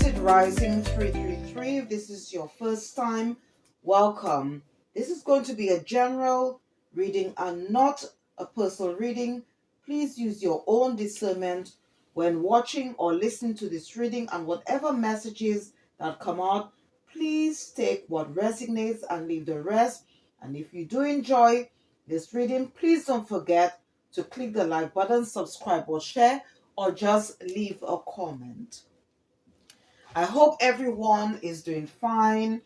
Acid Rising 333. If this is your first time, welcome. This is going to be a general reading and not a personal reading. Please use your own discernment when watching or listening to this reading, and whatever messages that come out, please take what resonates and leave the rest. And if you do enjoy this reading, please don't forget to click the like button, subscribe or share, or just leave a comment. I hope everyone is doing fine.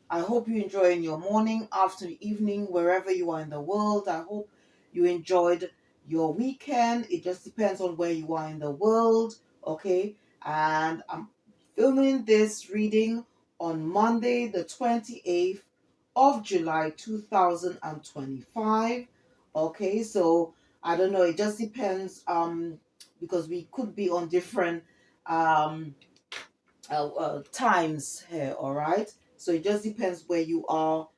I hope you enjoy in your morning, afternoon, evening, wherever you are in the world. I hope you enjoyed your weekend. It just depends on where you are in the world, okay? And I'm filming this reading on Monday, the 28th of July, 2025. Okay, so I don't know, it just depends because we could be on different times here, all right? So it just depends where you are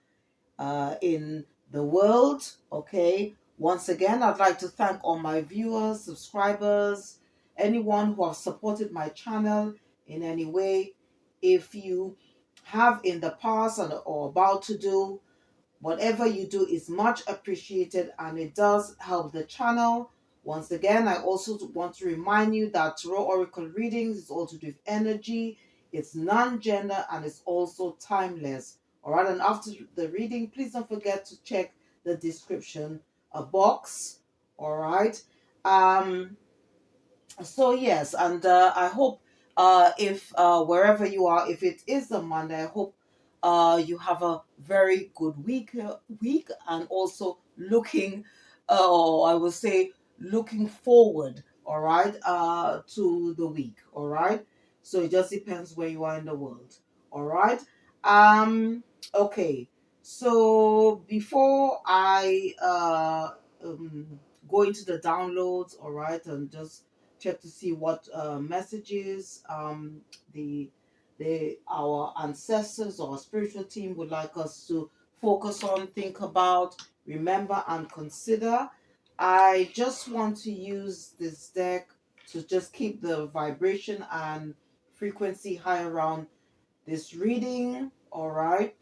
in the world, okay? Once again, I'd like to thank all my viewers, subscribers, anyone who have supported my channel in any way. If you have in the past or about to do, whatever you do is much appreciated and it does help the channel. Once again, I also want to remind you that Tarot Oracle readings is also to do with energy, it's non-gender, and it's also timeless. All right, and after the reading, please don't forget to check the description box. All right. So yes, and I hope if wherever you are, if it is a Monday, I hope you have a very good week, and also looking, or I will say, looking forward. All right, to the week. All right. So it just depends where you are in the world. All right. Okay. So before I go into the downloads, all right, and just check to see what messages our ancestors or spiritual team would like us to focus on, think about, remember, and consider. I just want to use this deck to just keep the vibration and frequency high around this reading. All right.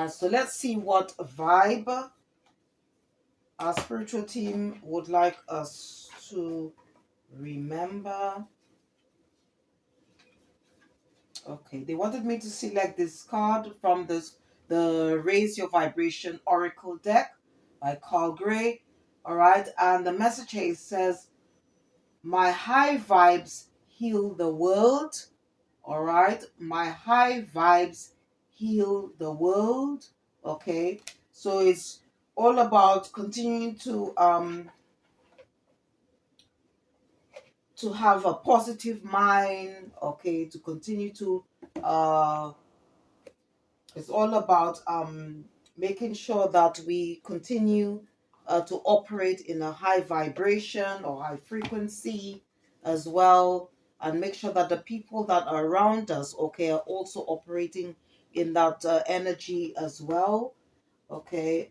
So let's see what vibe our spiritual team would like us to remember. Okay, they wanted me to select this card from the Raise Your Vibration Oracle deck by Carl Gray. All right, and the message here says, "My high vibes heal the world." All right, my high vibes heal the world. Okay, so it's all about continuing to have a positive mind. Okay, to continue to it's all about making sure that we continue to operate in a high vibration or high frequency as well, and make sure that the people that are around us, okay, are also operating in that energy as well. Okay,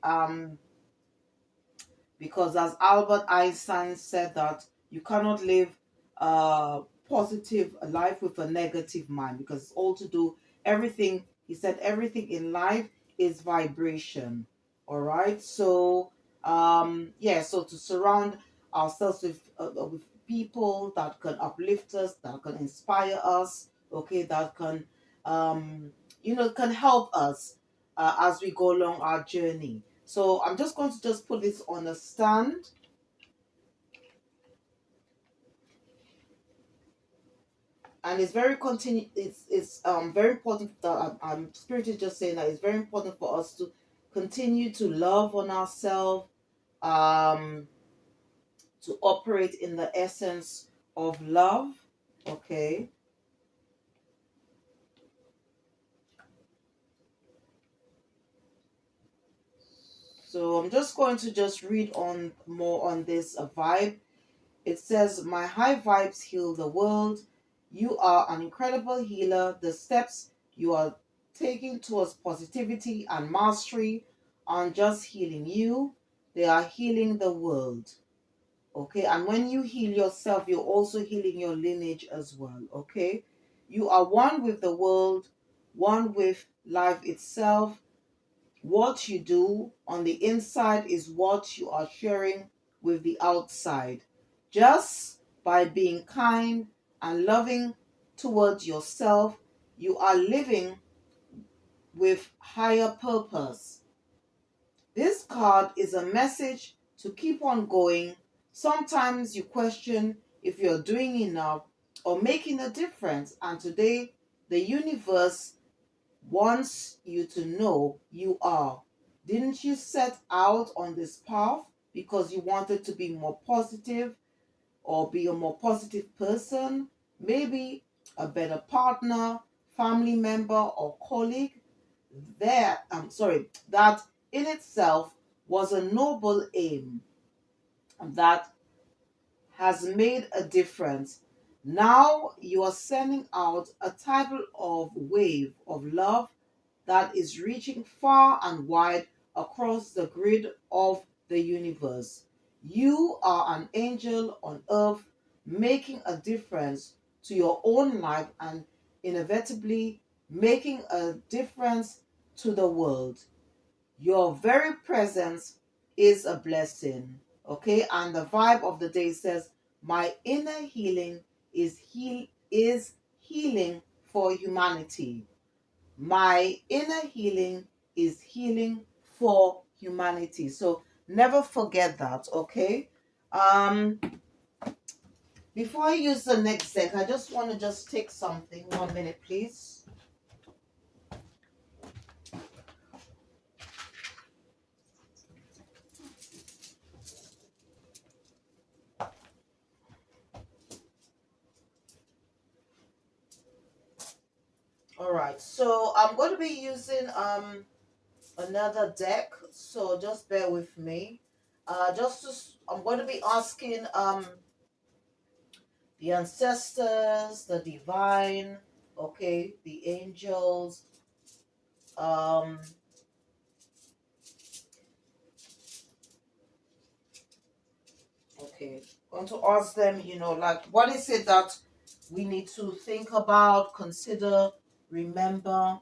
because as Albert Einstein said, that you cannot live a positive life with a negative mind, because it's all to do, everything, he said, everything in life is vibration. All right, so yeah, so to surround ourselves with people that can uplift us, that can inspire us, okay, that can can help us as we go along our journey. So I'm just going to just put this on a stand. And it's very it's very important that I'm spirit is just saying that it's very important for us to continue to love on ourselves, um to operate in the essence of love. Okay. So I'm just going to just read on more on this vibe. It says, "My high vibes heal the world. You are an incredible healer. The steps you are taking towards positivity and mastery aren't just healing you, they are healing the world." Okay, and when you heal yourself, you're also healing your lineage as well. Okay, You are one with the world, one with life itself. What you do on the inside is what you are sharing with the outside. Just by being kind and loving towards yourself, you are living with higher purpose. This card is a message to keep on going. Sometimes you question if you're doing enough or making a difference, and today the universe wants you to know you are. Didn't you set out on this path because you wanted to be more positive or be a more positive person? Maybe a better partner, family member, or colleague? That in itself was a noble aim that has made a difference. Now you are sending out a tidal of wave of love that is reaching far and wide across the grid of the universe. You are an angel on earth making a difference to your own life and inevitably making a difference to the world. Your very presence is a blessing. Okay, and the vibe of the day says, my inner healing is healing for humanity. My inner healing is healing for humanity. So never forget that, okay? Before I use the next deck, I just want to just take something. 1 minute, please. All right, so I'm going to be using another deck, so just bear with me. I'm going to be asking the ancestors, the divine, okay, the angels, um okay, going to ask them, like, what is it that we need to think about, consider, remember.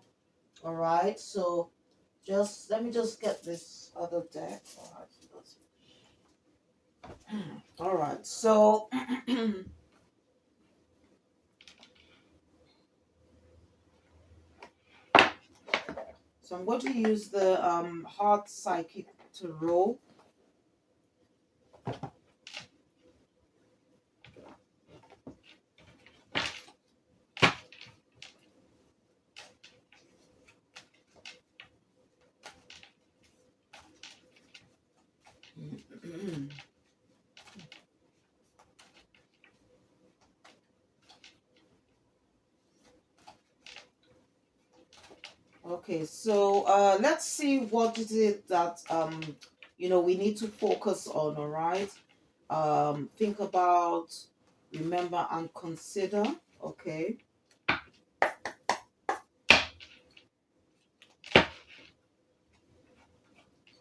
All right, so just let me just get this other deck. All right, so so I'm going to use the Heart Psychic Tarot. Okay, so let's see what is it that we need to focus on. All right, think about, remember, and consider. Okay.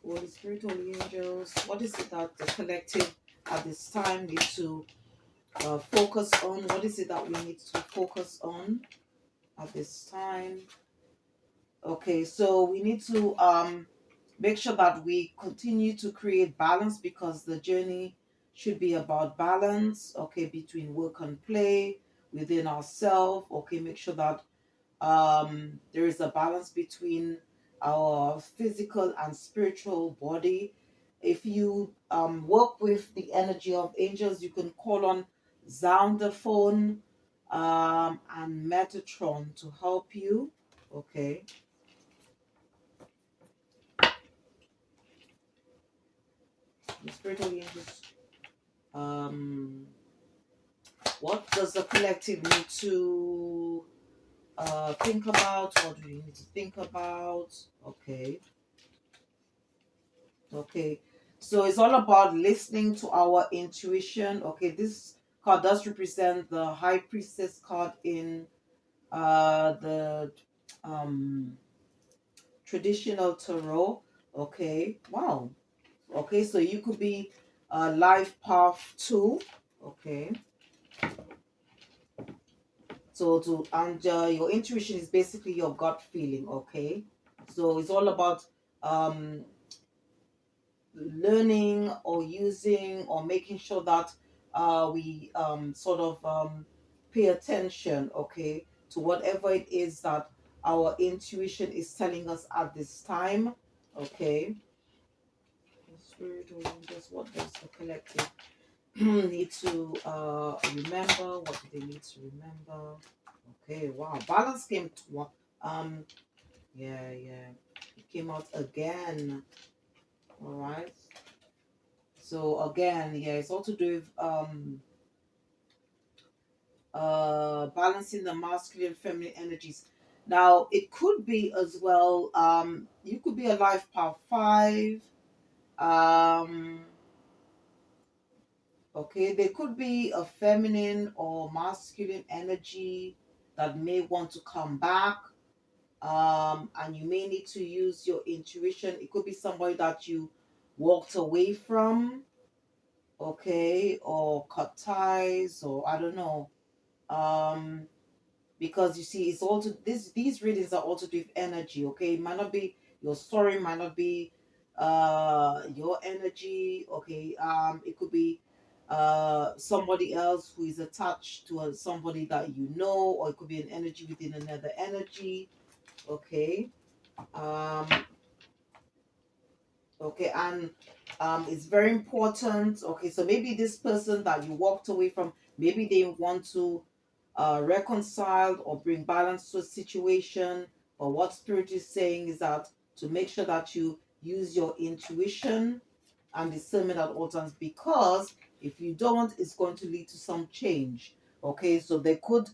Holy Spirit, Holy Angels, what is it that the collective at this time need to focus on? What is it that we need to focus on at this time? Okay, so we need to make sure that we continue to create balance, because the journey should be about balance, okay, between work and play, within ourselves. Okay, make sure that there is a balance between our physical and spiritual body. If you work with the energy of angels, you can call on Zoundophone and Metatron to help you. Okay. The spirit of the angels. What does the collective need to think about? What do we need to think about? Okay. Okay. So it's all about listening to our intuition. Okay, this card does represent the High Priestess card in the um traditional tarot. Okay. Wow. Okay, so you could be life path 2. Okay. So your intuition is basically your gut feeling, okay? So it's all about um learning or using or making sure that we sort of pay attention, okay, to whatever it is that our intuition is telling us at this time, okay. Spirit or just what does the collective need to remember? What do they need to remember? Okay, wow, balance came to one. Yeah, yeah, it came out again. All right. So again, yeah, it's all to do with balancing the masculine and feminine energies. Now it could be as well, you could be a life path 5. Um okay, there could be a feminine or masculine energy that may want to come back. And you may need to use your intuition. It could be somebody that you walked away from, okay, or cut ties, or I don't know. Um, because you see, it's all to this. These readings are all to do with energy. Okay, it might not be your story, might not be your energy. Okay, it could be somebody else who is attached to somebody that you know, or it could be an energy within another energy. Okay. Um, okay, and it's very important. Okay, so maybe this person that you walked away from, maybe they want to reconcile or bring balance to a situation. But what spirit is saying is that to make sure that you use your intuition and discernment at all times, because if you don't, it's going to lead to some change. Okay, so it could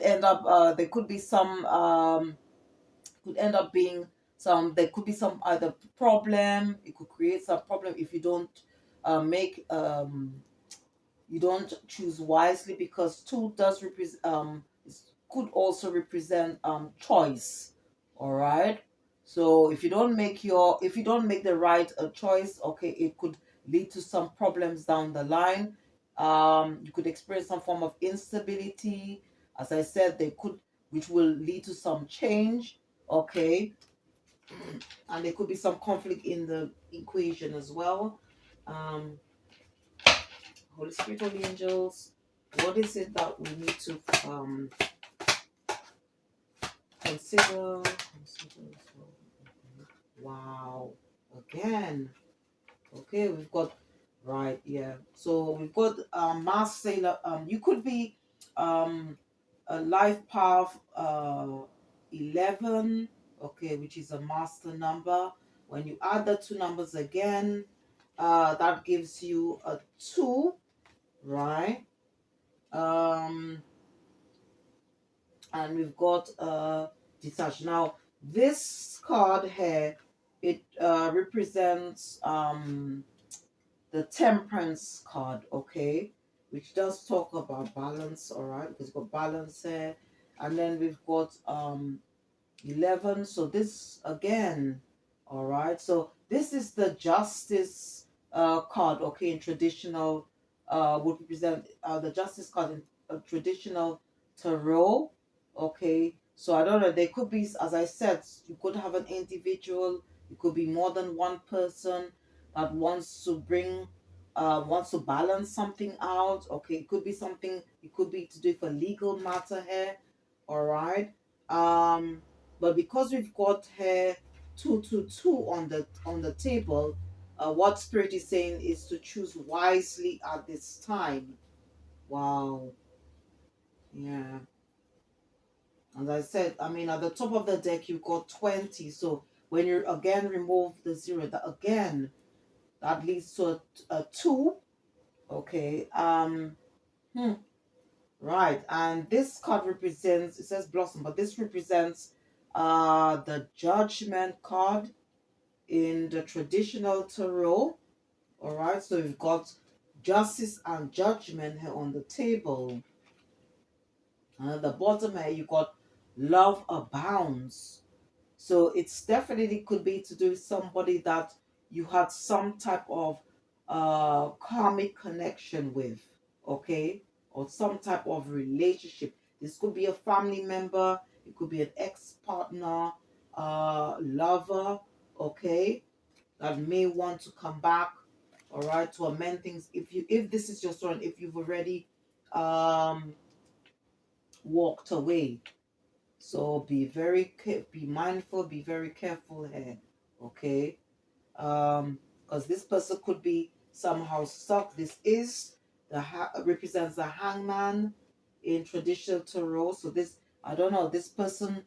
end up there could be some could end up being some there could be some other problem. It could create some problem if you don't make you don't choose wisely, because two does represent could also represent choice. All right, so if you don't make the right choice, okay, it could lead to some problems down the line. You could experience some form of instability, as I said, they could, which will lead to some change, okay. And there could be some conflict in the equation as well. um Holy Spirit, Holy Angels, what is it that we need to consider? Consider as well. Okay. Wow. Again. Okay, we've got right, yeah. So we've got Mars Sailor. You could be um a life path 11, okay, which is a master number. When you add the two numbers again, that gives you a 2, right? Um and we've got detached. Now this card here, it represents the Temperance card, okay, which does talk about balance, all right, because we've got balance here. And then we've got 11. So this again, all right. So this is the Justice card, okay, in traditional would represent the Justice card in traditional tarot, okay. So I don't know. There could be, as I said, you could have an individual. It could be more than one person that wants to balance something out. Okay, it could be something. It could be to do with a legal matter here. All right. Um, but because we've got here 222 on the table, what spirit is saying is to choose wisely at this time. Wow. Yeah. As I said, I mean, at the top of the deck you've got 20. So when you again remove the zero, that again that leads to a 2. Okay. Hmm, right. And this card represents, it says blossom, but this represents the Judgment card in the traditional tarot. All right, so we've got justice and judgment here on the table. And at the bottom here, you got love abounds. So it's definitely could be to do with somebody that you had some type of karmic connection with, okay, or some type of relationship. This could be a family member, it could be an ex-partner, lover, okay, that may want to come back, all right, to amend things. If this is your story, if you've already um walked away, so be mindful, be very careful here, okay? Because this person could be somehow stuck. This is represents the hangman in traditional tarot. So this, I don't know, this person,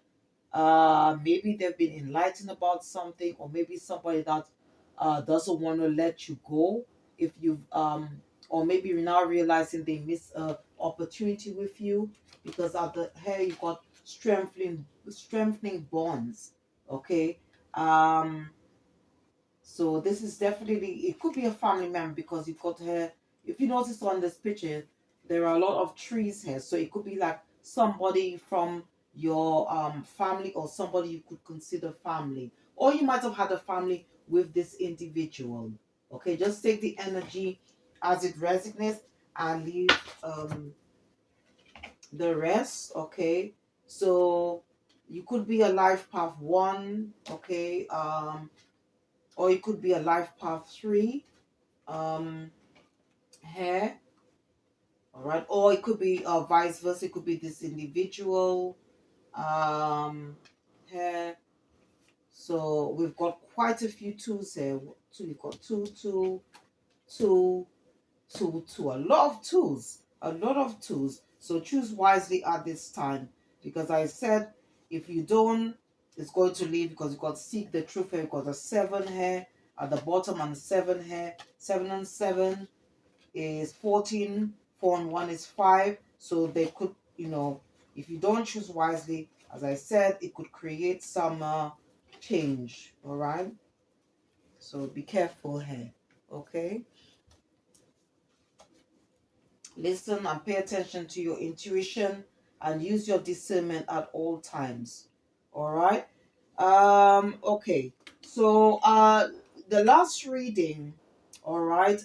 maybe they've been enlightened about something, or maybe somebody that doesn't want to let you go. If you've or maybe you're now realizing they miss a opportunity with you, because at the here you got strengthening bonds, okay? So this is definitely, it could be a family member, because you've got here, if you notice on this picture, there are a lot of trees here. So it could be like somebody from your family, or somebody you could consider family. Or you might have had a family with this individual. Okay, just take the energy as it resonates and leave the rest. Okay, so you could be a life path one, okay, or it could be a life path three, um here, all right, or it could be vice versa. It could be this individual here. So we've got quite a few tools here. Two, we've got two, a lot of tools, a lot of tools. So choose wisely at this time, because I said if you don't, it's going to leave, because you've got seek the truth here. You've got a seven here at the bottom, and seven here. Seven and seven is 14. 4 and 1 is 5. So they could, if you don't choose wisely, as I said, it could create some change. All right. So be careful here. Okay. Listen and pay attention to your intuition, and use your discernment at all times. All right. Okay. So the last reading, all right,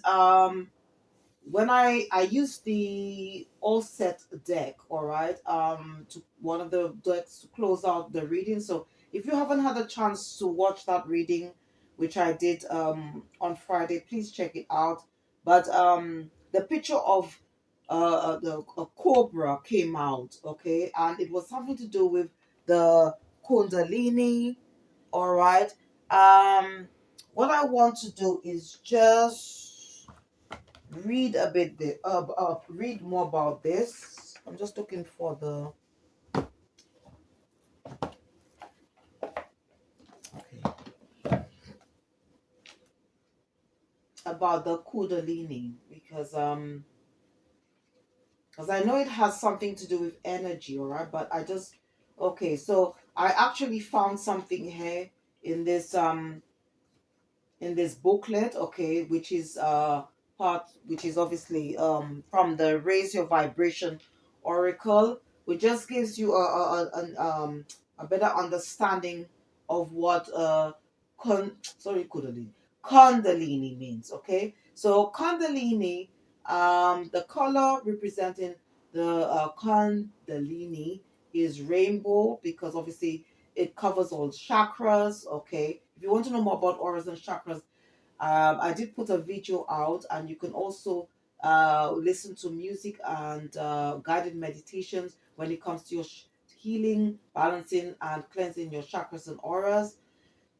when I used the all set deck, all right, to one of the decks to close out the reading. So if you haven't had a chance to watch that reading, which I did on Friday, please check it out. But the picture of the a cobra came out, okay, and it was something to do with the kundalini, all right. What I want to do is just read a bit read more about this. I'm just looking for the okay, about the kundalini, because I know it has something to do with energy, all right, but I just okay, so I actually found something here in this booklet, okay, which is which is obviously from the Raise Your Vibration Oracle, which just gives you a better understanding of what Kundalini means, okay? So Kundalini, the color representing the Kundalini is rainbow, because obviously it covers all chakras, okay? If you want to know more about auras and chakras, I did put a video out, and you can also listen to music and guided meditations when it comes to your healing, balancing, and cleansing your chakras and auras.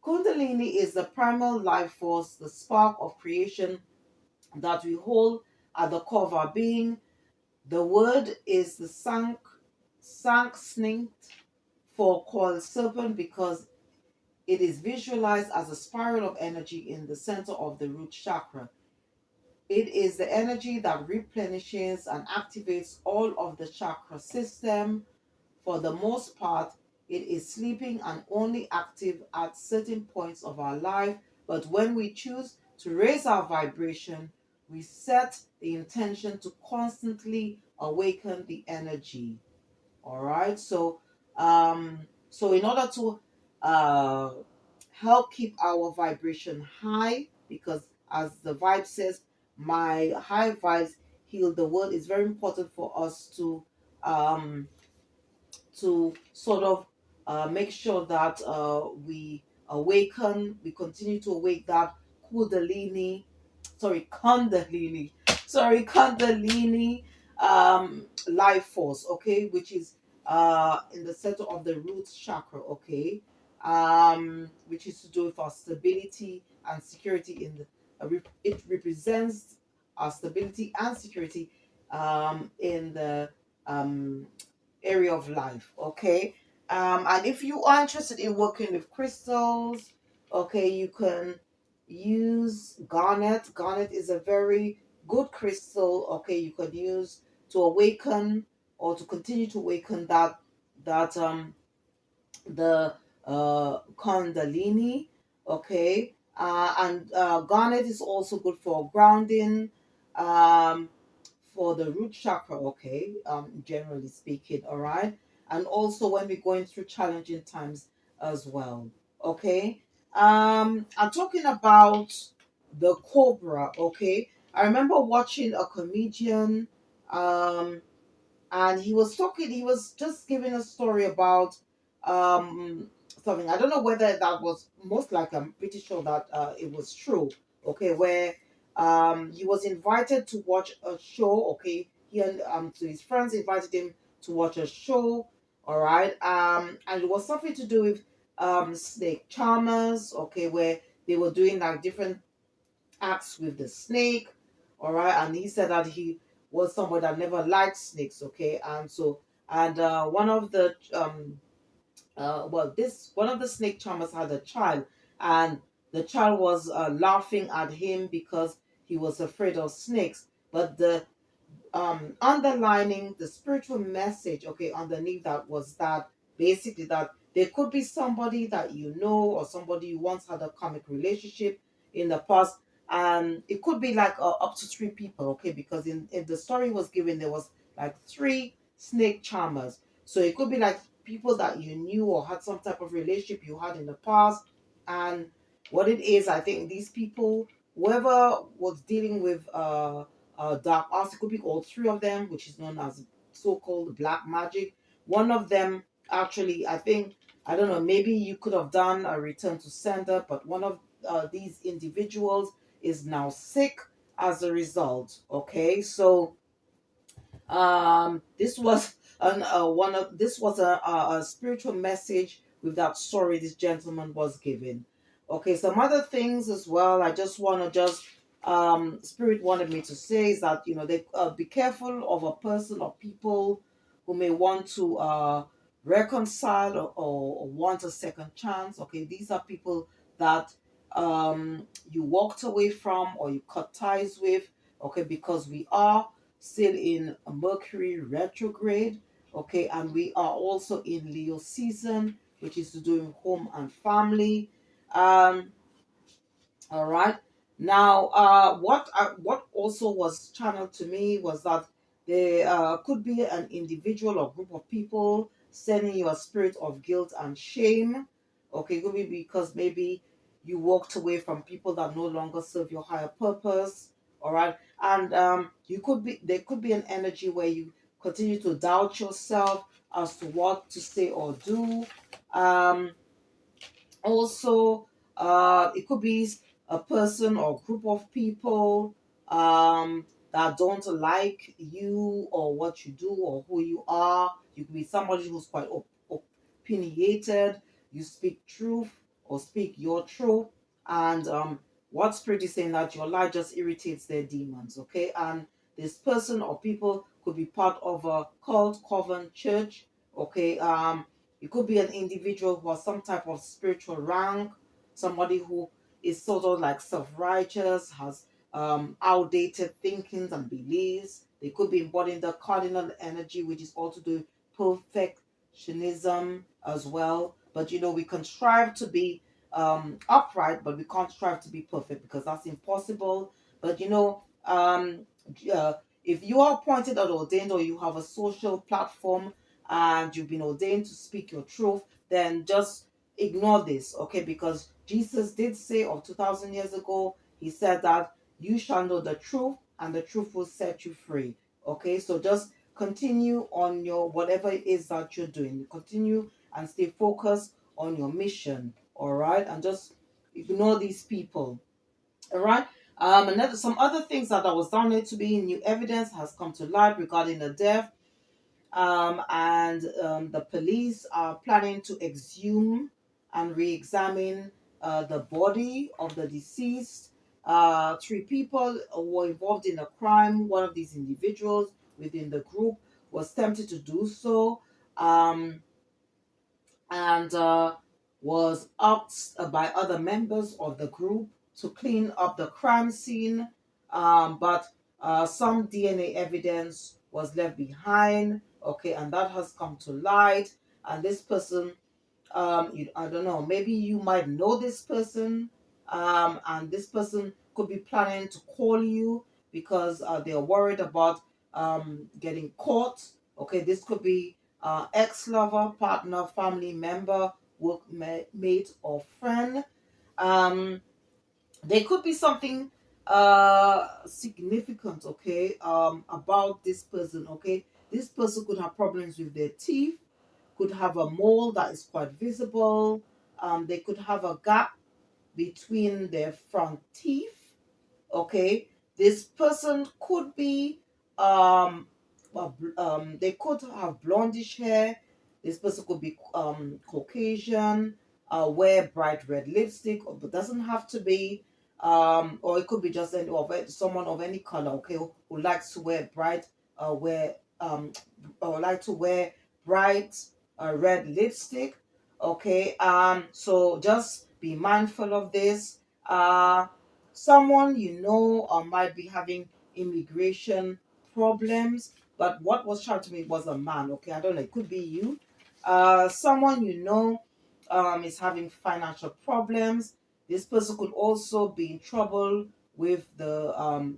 Kundalini is the primal life force, the spark of creation that we hold at the core of our being. The word is the Sanskrit for coiled serpent, because it is visualized as a spiral of energy in the center of the root chakra. It is the energy that replenishes and activates all of the chakra system. For the most part, it is sleeping and only active at certain points of our life. But when we choose to raise our vibration, we set the intention to constantly awaken the energy. All right. So in order to uh help keep our vibration high, because as the vibe says, my high vibes heal the world, it's very important for us to um to sort of make sure that we continue to awake that kundalini, kundalini life force, okay, which is in the center of the root chakra, okay, which is to do with our stability and security in the it represents our stability and security in the um, area of life, okay. And if you are interested in working with crystals, okay, you can use garnet. Garnet is a very good crystal, okay, you could use to awaken or to continue to awaken that the kundalini, okay. And garnet is also good for grounding, um, for the root chakra, okay, generally speaking, all right. And also when we're going through challenging times as well, okay. I'm talking about the cobra, okay. I remember watching a comedian, um, and he was just giving a story about um something. I don't know whether that was, most like, I'm pretty sure that it was true, okay, where he was invited to watch a show, okay. He and so his friends invited him to watch a show, all right. And it was something to do with snake charmers, okay, where they were doing like different acts with the snake. All right. And he said that he was someone that never liked snakes. Okay. And so, and one of the, this, one of the snake charmers had a child, and the child was laughing at him because he was afraid of snakes. But the underlining the spiritual message, okay, underneath that was that basically that there could be somebody that you know, or somebody you once had a karmic relationship in the past. And it could be like up to three people, okay, because in the story was given, there was like three snake charmers. So it could be like people that you knew or had some type of relationship you had in the past. And what it is, I think these people, whoever was dealing with dark arts. It could be all three of them, which is known as so-called black magic. One of them, actually, I think, I don't know, maybe you could have done a return to sender, but one of these individuals is now sick as a result. Okay, so this was an one of this was a spiritual message with that story this gentleman was giving. Okay, some other things as well. I just want to just spirit wanted me to say is that, they be careful of a person or people who may want to reconcile, or want a second chance. Okay, these are people that you walked away from or you cut ties with. Okay, because we are still in a Mercury retrograde, okay, and we are also in Leo season, which is to do with home and family. Um, all right. Now, what also was channeled to me was that there could be an individual or group of people sending you a spirit of guilt and shame. Okay, it could be because maybe you walked away from people that no longer serve your higher purpose. All right, and you could be there could be an energy where you continue to doubt yourself as to what to say or do. Um, Also, it could be a person or group of people that don't like you or what you do or who you are. You could be somebody who's quite opinionated. You speak truth or speak your truth. And what spirit is saying that your light just irritates their demons, okay? And this person or people could be part of a cult, coven, church, okay? It could be an individual who has some type of spiritual rank, somebody who is sort of like self-righteous, has outdated thinkings and beliefs. They could be embodying the cardinal energy, which is also the perfectionism as well. But we can strive to be upright, but we can't strive to be perfect because that's impossible. But uh, if you are appointed or ordained, or you have a social platform and you've been ordained to speak your truth, then just ignore this, okay? Because Jesus did say, of 2,000 years ago, he said that you shall know the truth, and the truth will set you free. Okay, so just continue on your whatever it is that you're doing. Continue and stay focused on your mission. All right, and just ignore these people. All right. Some other things that was down there to be new evidence has come to light regarding the death. And the police are planning to exhume and re-examine the body of the deceased. Three people were involved in a crime. One of these individuals within the group was tempted to do so. Um, and was asked by other members of the group to clean up the crime scene, but some DNA evidence was left behind. Okay, and that has come to light. And this person, I don't know, maybe you might know this person, and this person could be planning to call you because they are worried about getting caught. Okay, this could be ex-lover, partner, family member, workmate, or friend. Um, there could be something significant, okay, about this person. Okay, this person could have problems with their teeth, could have a mole that is quite visible. They could have a gap between their front teeth. Okay, this person could be they could have blondish hair. This person could be Caucasian, wear bright red lipstick, but doesn't have to be. Or it could be just someone of any color, okay, who likes to wear bright, wear or like to wear bright red lipstick. Okay, so just be mindful of this. Someone you know might be having immigration problems, but what was shown to me was a man. Okay, I don't know, it could be you. Someone you know is having financial problems. This person could also be in trouble with the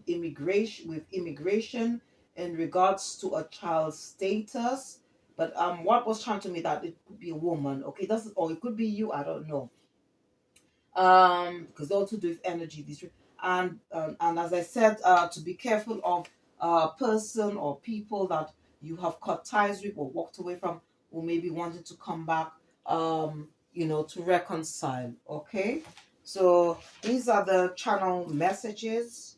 immigration in regards to a child's status. But what was shown to me that it could be a woman. Okay, that's, or it could be you, I don't know. Because they also do with energy district. And as I said, to be careful of person or people that you have cut ties with or walked away from, who maybe wanted to come back, to reconcile. Okay, so these are the channel messages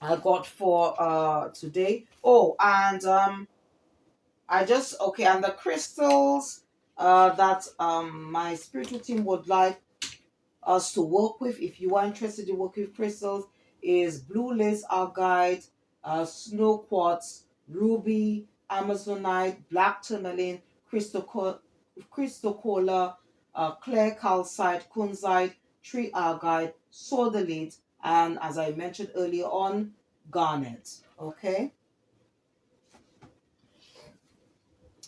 I got for today. Oh, and and the crystals that my spiritual team would like us to work with, if you are interested in working with crystals, is blue lace agate, snow quartz, ruby, amazonite, black tourmaline, crystal cola, clear calcite, kunzite, tree agate, sodalite, and as I mentioned earlier on, garnet. Okay.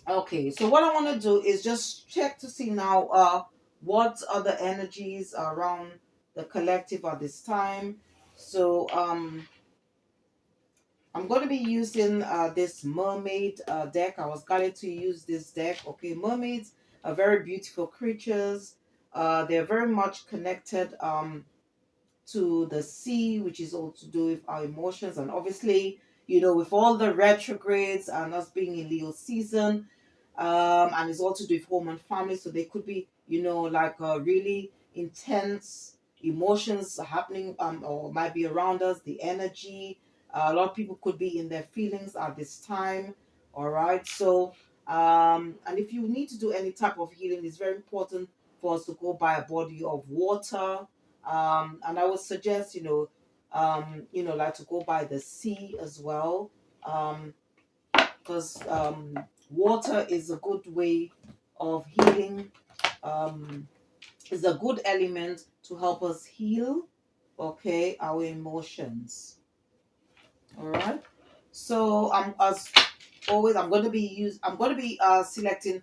Okay, so what I want to do is just check to see now what other energies are around the collective at this time. So I'm going to be using this mermaid deck. I was guided to use this deck. Okay, mermaids are very beautiful creatures. They're very much connected to the sea, which is all to do with our emotions. And obviously, with all the retrogrades and us being in Leo season, and it's all to do with home and family. So they could be, like really intense emotions happening, or might be around us, the energy. A lot of people could be in their feelings at this time. All right. So, and if you need to do any type of healing, it's very important for us to go by a body of water. And I would suggest, like to go by the sea as well. Because water is a good way of healing. Is a good element to help us heal, okay, our emotions. All right. So as always, I'm going to be selecting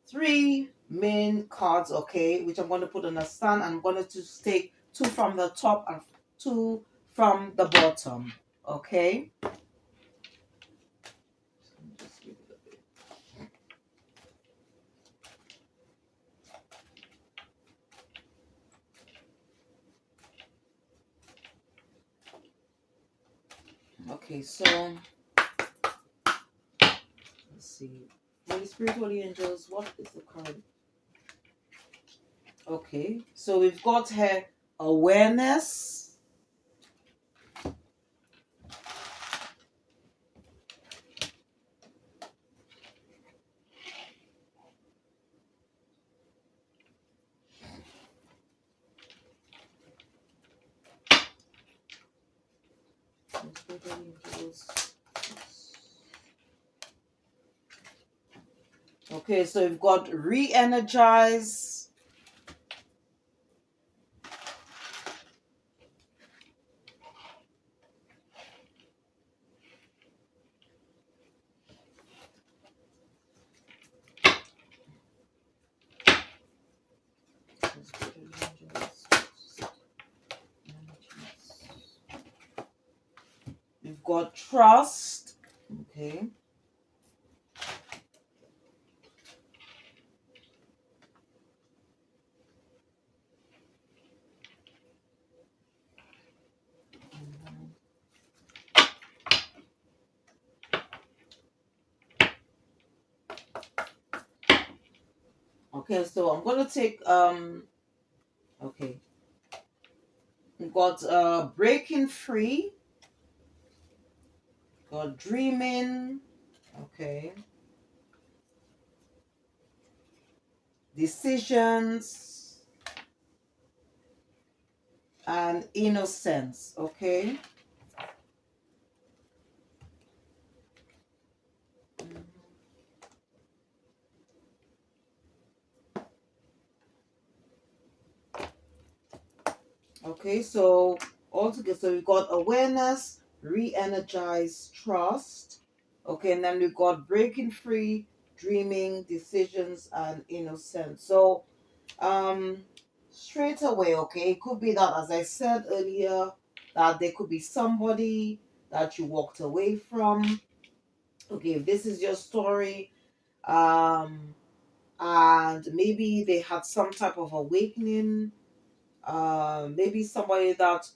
three main cards, okay, which I'm going to put on a stand. I'm going to just take two from the top and two from the bottom, okay. Okay, so see. Holy Spirit, Holy Angels, what is the current? Okay, so we've got her awareness. Holy Spirit, Holy Angels. Okay, so we've got re-energize. We've got trust. Okay. Okay, so I'm gonna take okay. We've got breaking free, got dreaming, okay. Decisions and innocence, okay. Okay, so altogether, so we've got awareness, re-energize, trust. Okay, and then we've got breaking free, dreaming, decisions, and innocence. So, straight away, okay, it could be that, as I said earlier, that there could be somebody that you walked away from. Okay, if this is your story, and maybe they had some type of awakening, maybe somebody that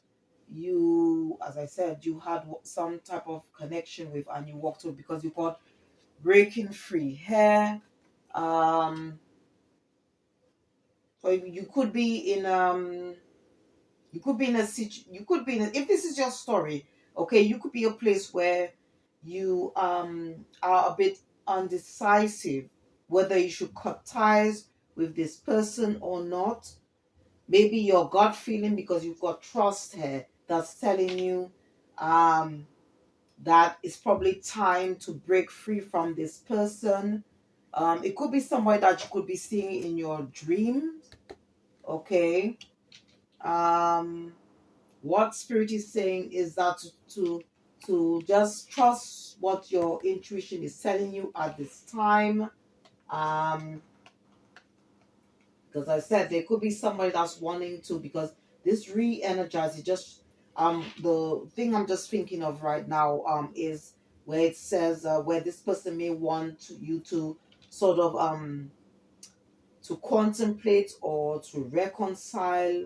you, as I said, you had some type of connection with and you walked away because you got breaking free hair. Or you could be in you could be in a you could be in if this is your story, okay, you could be a place where you are a bit undecisive whether you should cut ties with this person or not. Maybe your gut feeling, because you've got trust here, that's telling you um that it's probably time to break free from this person. It could be somebody that you could be seeing in your dreams, okay. um what spirit is saying is that to just trust what your intuition is telling you at this time. um because I said there could be somebody that's wanting to, because this re-energize it just the thing I'm just thinking of right now is where it says where this person may want you to sort of to contemplate or to reconcile,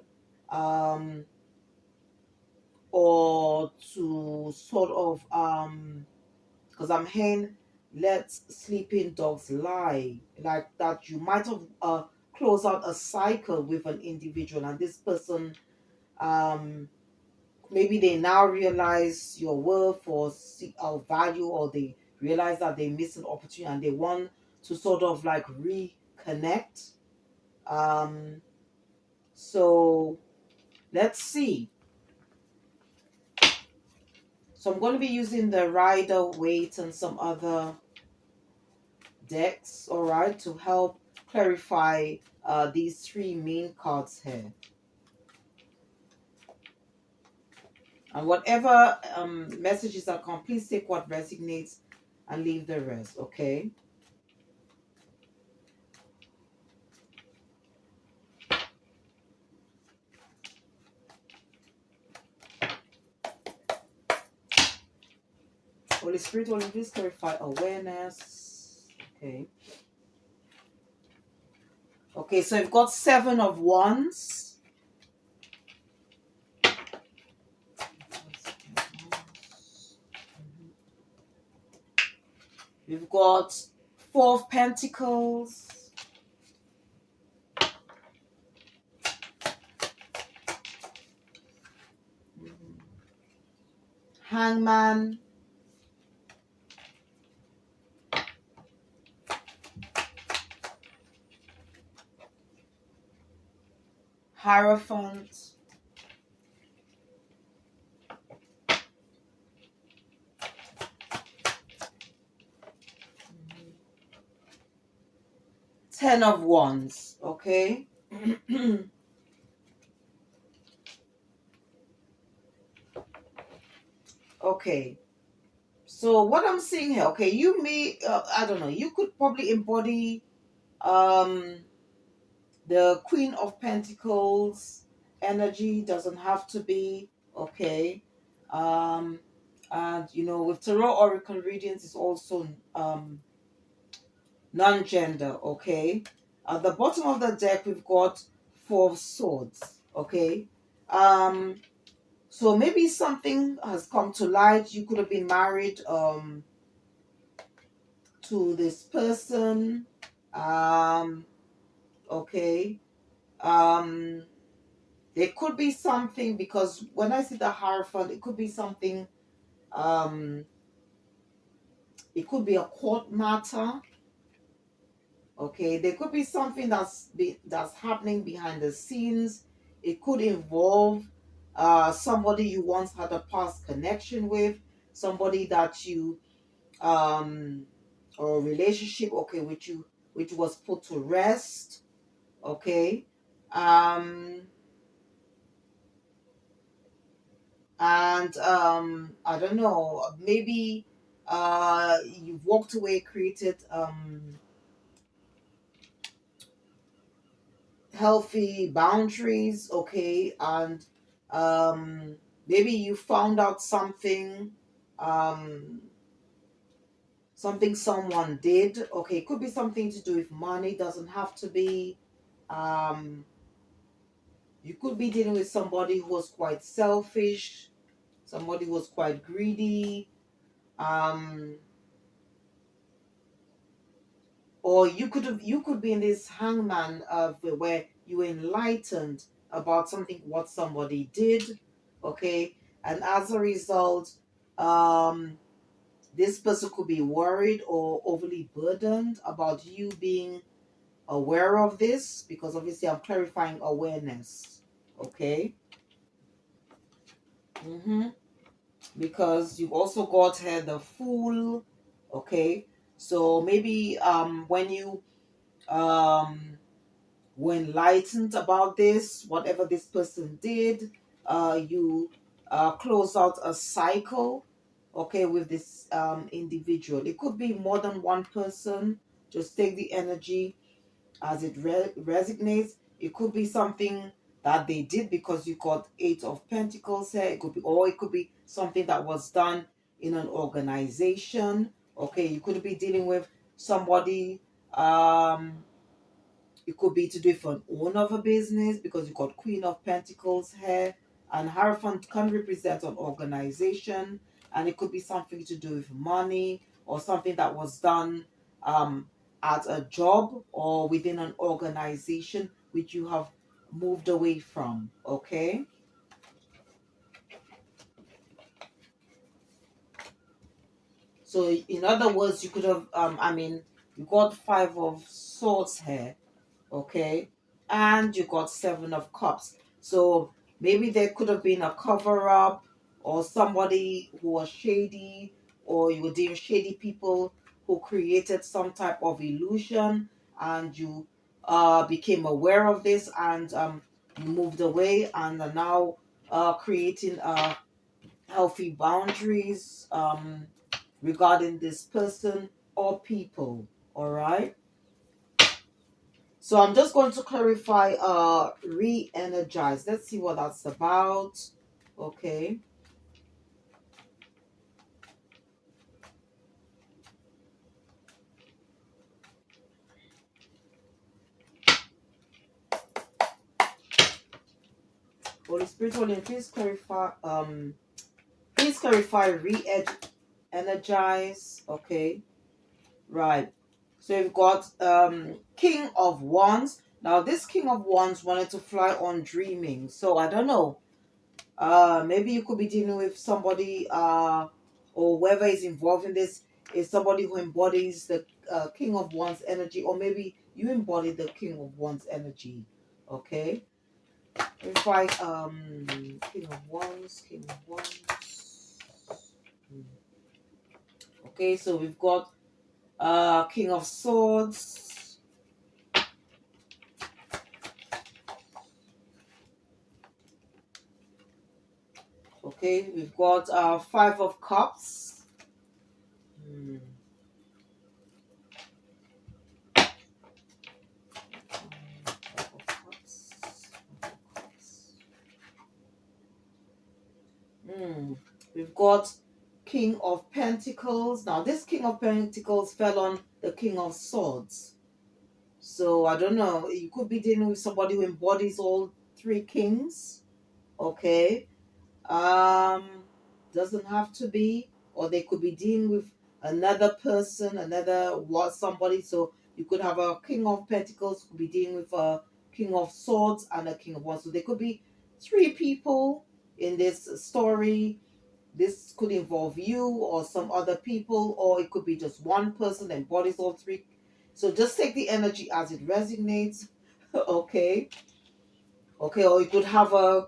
um or to sort of because I'm hearing let sleeping dogs lie, like that you might have closed out a cycle with an individual, and this person um maybe they now realize your worth or value, or they realize that they missed an opportunity and they want to sort of like reconnect. um so let's see. So I'm going to be using the Rider Waite and some other decks, all right, to help clarify these three main cards here. And whatever messages are come, please take what resonates and leave the rest, okay? Holy Spirit, Holy, please clarify awareness. Okay. Okay, so we've got 7 of Wands. We've got Four of Pentacles, Hangman, Hierophant, Ten of Wands, okay? Okay. So what I'm seeing here, okay, you may, I don't know, you could probably embody um the Queen of Pentacles energy. Doesn't have to be, okay. Um, and you know, with tarot oracle readings, it's also non-gender, okay. At the bottom of the deck, we've got Four of Swords, okay. So maybe something has come to light. You could have been married to this person, um, okay. Um, There could be something, because when I see the Hierophant, it could be something, um, it could be a court matter. Okay, there could be something that's happening behind the scenes. It could involve somebody you once had a past connection with, somebody that you or a relationship, okay, which was put to rest. Okay. Um and I don't know, maybe you've walked away, created healthy boundaries, okay, and um maybe you found out something, um something someone did, okay. It could be something to do with money, doesn't have to be. um you could be dealing with somebody who was quite selfish, somebody who was quite greedy, um or you could be in this hangman of where you were enlightened about something what somebody did, okay, and as a result, um this person could be worried or overly burdened about you being aware of this, because obviously I'm clarifying awareness, okay. Because you've also got here the Fool, okay. So maybe when you um were enlightened about this, whatever this person did, you close out a cycle, okay, with this individual. It could be more than one person. Just take the energy as it resonates. It could be something that they did, because you got Eight of Pentacles here. It could be, or it could be something that was done in an organization. Okay, you could be dealing with somebody. It could be to do for an owner of a business, because you got Queen of Pentacles here, and Hierophant can represent an organization, and it could be something to do with money, or something that was done um, at a job or within an organization which you have moved away from. Okay. So in other words, you could have you got Five of Swords here, okay, and you got Seven of Cups. So maybe there could have been a cover up, or somebody who was shady, or you were dealing with shady people who created some type of illusion, and you became aware of this, and you moved away, and are now creating healthy boundaries regarding this person or people. All right. So I'm just going to clarify re-energize. Let's see what that's about. Okay. Holy Spirit, Holy, please clarify re-energize. Okay. Right. So you've got King of Wands. Now this King of Wands wanted to fly on dreaming. So I don't know. Maybe you could be dealing with somebody or whoever is involved in this is somebody who embodies the King of Wands energy, or maybe you embody the King of Wands energy. Okay. If I King of Wands, King of Wands. Okay, so we've got King of Swords. Okay, we've got Five of Cups. Hmm. Five of Cups. Five of Cups. Hmm. We've got King of Pentacles. Now, this King of Pentacles fell on the King of Swords. So, I don't know. You could be dealing with somebody who embodies all three kings. Okay. Um, doesn't have to be, or they could be dealing with another person, another what somebody. So you could have a King of Pentacles could be dealing with a King of Swords and a King of Wands. So there could be three people in this story. This could involve you or some other people, or it could be just one person that embodies all three. So just take the energy as it resonates. Okay. Okay, or you could have a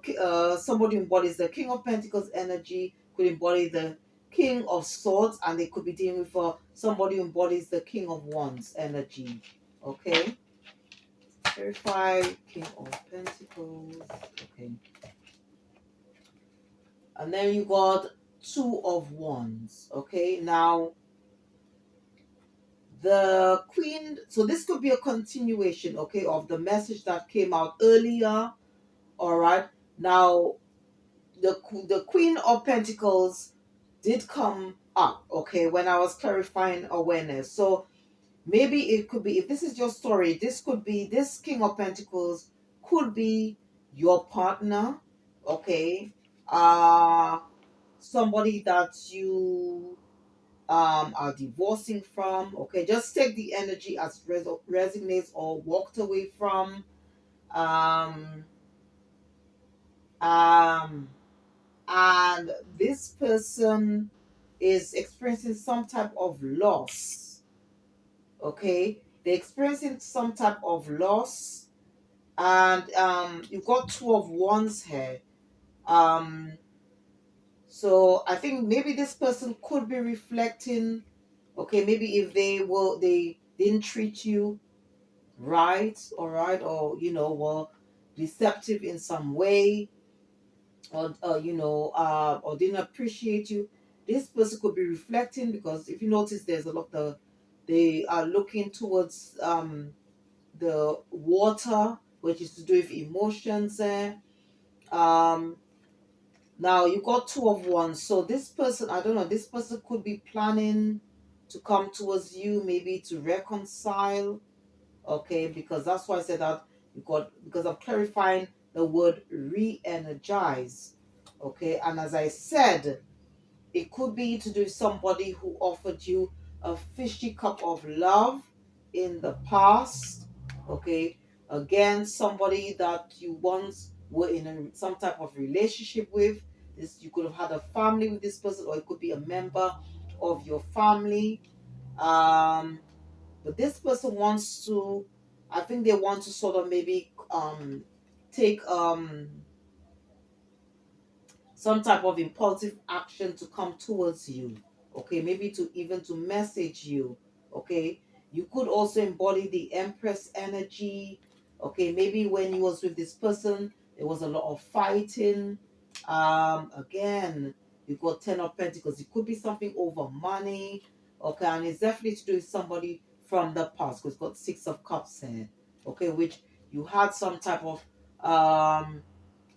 somebody who embodies the King of Pentacles energy, could embody the King of Swords, and they could be dealing with somebody who embodies the King of Wands energy. Okay, verify King of Pentacles. Okay, and then you got Two of Wands. Okay, now the Queen. So this could be a continuation. Okay, of the message that came out earlier. All right, now the Queen of Pentacles did come up, okay, when I was clarifying awareness. So maybe it could be, if this is your story, this could be, this King of Pentacles could be your partner, okay, somebody that you are divorcing from, okay. Just take the energy as resonates or walked away from. Um, um, and this person is experiencing some type of loss. Okay, they're experiencing some type of loss, and you've got Two of Wands here. Um, so I think maybe this person could be reflecting. Okay, maybe if they didn't treat you right, all right, or were deceptive in some way, or or didn't appreciate you, this person could be reflecting, because if you notice there's a lot of they are looking towards the water, which is to do with emotions there. um Now you got Two of Wands, so this person, I don't know, this person could be planning to come towards you, maybe to reconcile. Okay, because that's why I said that you got, because I'm clarifying the word re-energize. Okay, and as I said, it could be to do with somebody who offered you a fishy cup of love in the past. Okay, again, somebody that you once were in some type of relationship with. This, you could have had a family with this person, or it could be a member of your family. um but this person wants to, I think they want to sort of maybe take some type of impulsive action to come towards you. Okay, maybe to even to message you. Okay, you could also embody the Empress energy. Okay, maybe when you was with this person there was a lot of fighting. Again, you got Ten of Pentacles, it could be something over money. Okay, and it's definitely to do with somebody from the past, because it's got Six of Cups here. Okay, which you had some type of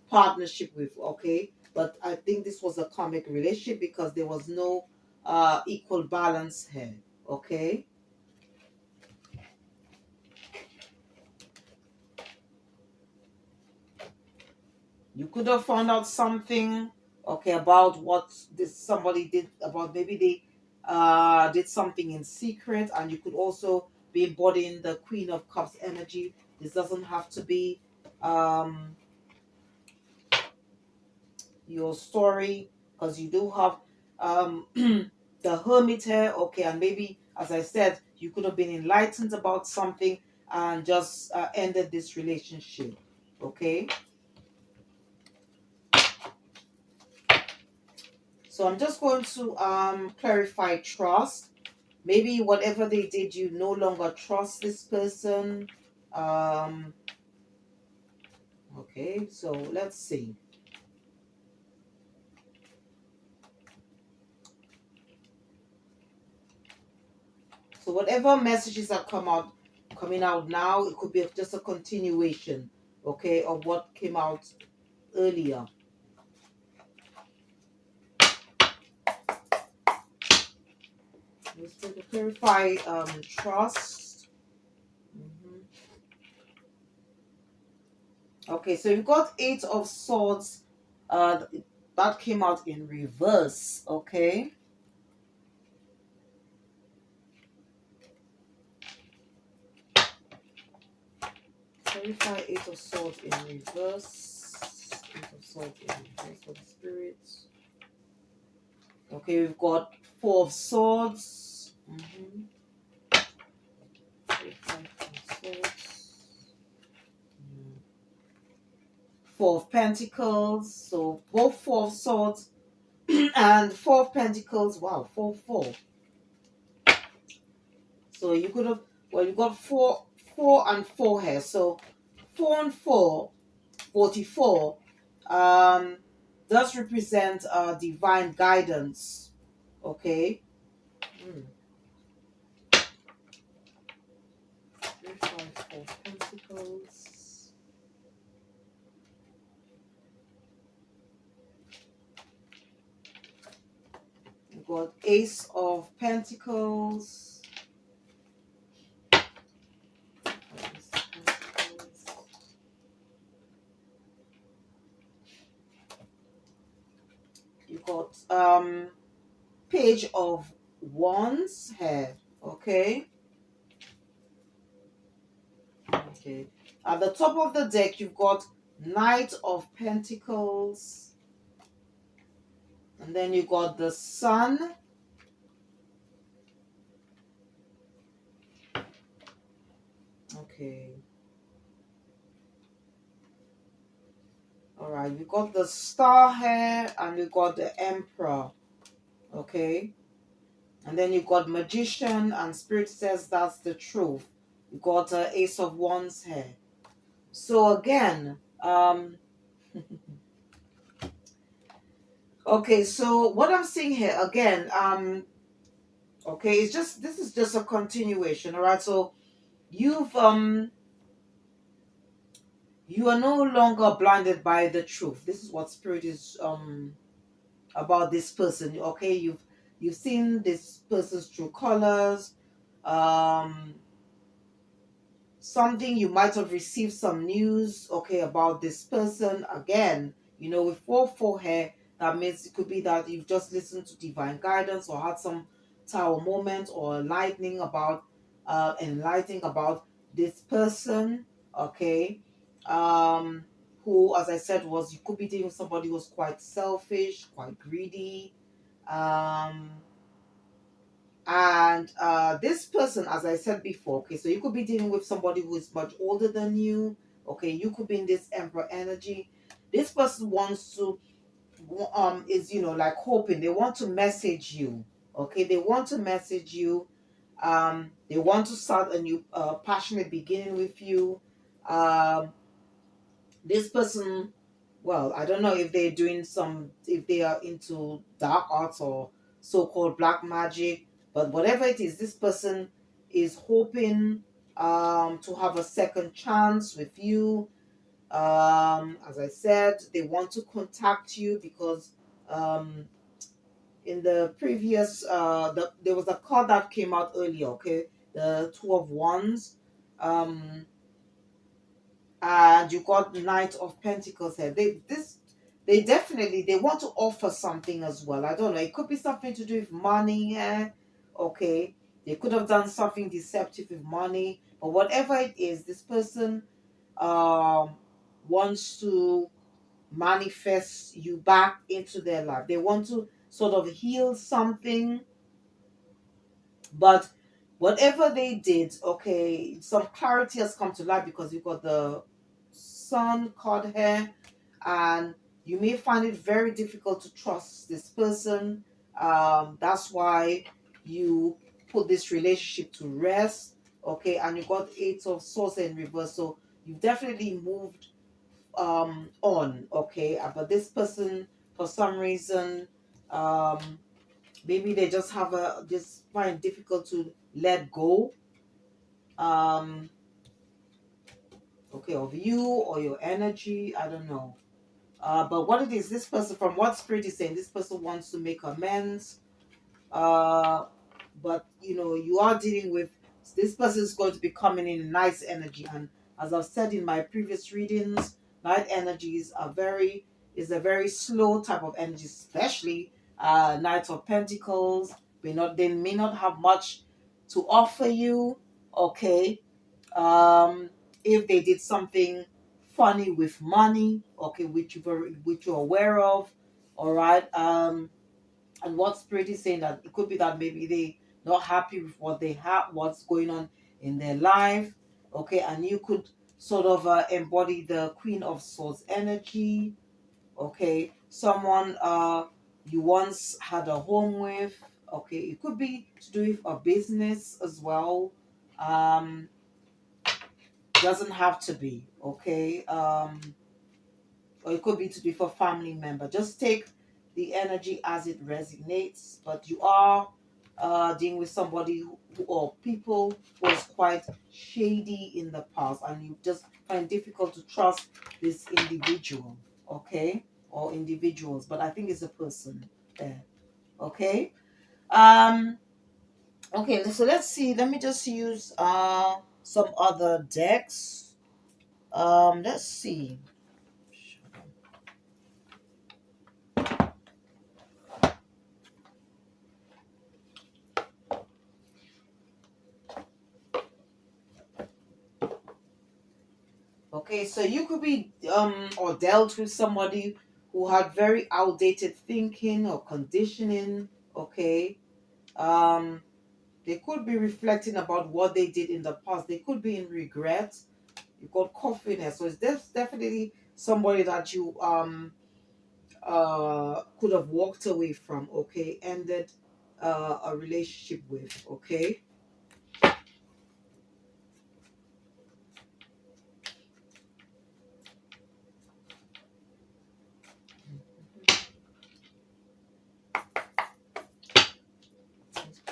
partnership with. Okay, but I think this was a karmic relationship, because there was no equal balance here. Okay, you could have found out something, okay, about what this somebody did, about maybe they did something in secret, and you could also be embodying the Queen of Cups energy. This doesn't have to be your story, because you do have the Hermit here, okay, and maybe, as I said, you could have been enlightened about something and just ended this relationship, okay. So I'm just going to clarify trust. Maybe whatever they did, you no longer trust this person. um okay, so let's see. So whatever messages are coming out now, it could be just a continuation, okay, of what came out earlier. Let's clarify trust. Mhm. Okay, so you've got Eight of Swords. That came out in reverse, okay. Clarify Eight of Swords in reverse. Eight of Swords in reverse for the spirits. Okay, we've got Four of Swords. Five of Swords. Four of Pentacles. So both Four of Swords and Four of Pentacles. Wow, 4-4. So you could have, well, you got four and four here. So 4 and 4, 44, does represent divine guidance. Okay. Mm. 3, 5, 4 Pentacles. You got Ace of Pentacles. You got Page of Wands here. Okay. Okay. At the top of the deck, you've got Knight of Pentacles. And then you got the Sun. Okay. All right. We got the Star here, and we got the Emperor. Okay. And then you got Magician, and Spirit says that's the truth. You got Ace of Wands here. So again, okay. So what I'm seeing here again, okay, it's just, this is just a continuation. All right. So you've you are no longer blinded by the truth. This is what Spirit is about this person. Okay, you've seen this person's true colors. um Something, you might have received some news, okay, about this person. Again, with 4-4 here, that means it could be that you've just listened to divine guidance or had some tower moment or enlightening about this person, okay. Who, as I said, was, you could be dealing with somebody who was quite selfish, quite greedy. um and this person, as I said before, okay, so you could be dealing with somebody who is much older than you. Okay, you could be in this Emperor energy. This person wants to, is, like hoping, they want to message you. Okay, they want to message you. They want to start a new passionate beginning with you. This person, well, I don't know if if they are into dark arts or so-called black magic, but whatever it is, this person is hoping to have a second chance with you. As I said, they want to contact you because um in the previous there was a card that came out earlier, okay, the Two of Wands. And you got Knight of Pentacles here. They definitely, they want to offer something as well. I don't know. It could be something to do with money here. Okay. They could have done something deceptive with money, but whatever it is, this person um wants to manifest you back into their life. They want to sort of heal something, but whatever they did, okay, some clarity has come to light because you've got the sun card here, and you may find it very difficult to trust this person. That's why you put this relationship to rest, okay, and you got eight of swords in reverse, so you've definitely moved on, okay. But this person, for some reason, um maybe they just have a just find it difficult to let go, um okay, of you or your energy, I don't know. But what it is, this person, from what spirit is saying, this person wants to make amends. uh but you are dealing with this person is going to be coming in nice energy, and as I've said in my previous readings, night energies are very is a very slow type of energy, especially Knight of Pentacles. They may not have much to offer you, okay. If they did something funny with money, okay, which you're aware of, all right. And what spirit is saying, that it could be that maybe they not happy with what they have, what's going on in their life, okay. And you could sort of embody the Queen of Swords energy, okay. Someone you once had a home with, okay. It could be to do with a business as well. um doesn't have to be, okay. Or it could be to be for family member. Just take the energy as it resonates. But you are dealing with somebody or people who was quite shady in the past, and you just find it difficult to trust this individual, okay, or individuals. But I think it's a person there, okay. Um, okay. So let's see. Let me just use some other decks. Let's see. Okay, so you could be or dealt with somebody who had very outdated thinking or conditioning, okay? Um they could be reflecting about what they did in the past. They could be in regret. You got coffiness. So it's definitely somebody that you could have walked away from, okay? Ended a relationship with, okay?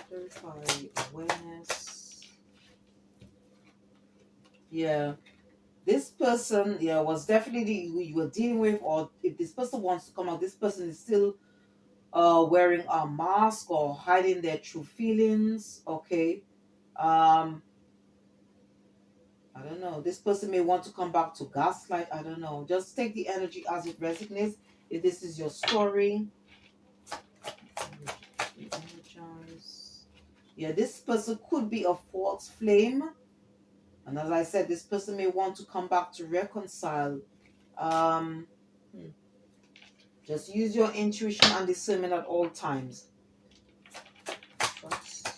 35 awareness. Yeah. This person, yeah, was definitely who you were dealing with, or if this person wants to come out, this person is still wearing a mask or hiding their true feelings, okay. um I don't know, this person may want to come back to gaslight, I don't know. Just take the energy as it resonates. If this is your story, energize. Yeah, this person could be a false flame, and as I said, this person may want to come back to reconcile. um hmm. Just use your intuition and discernment at all times. Trust.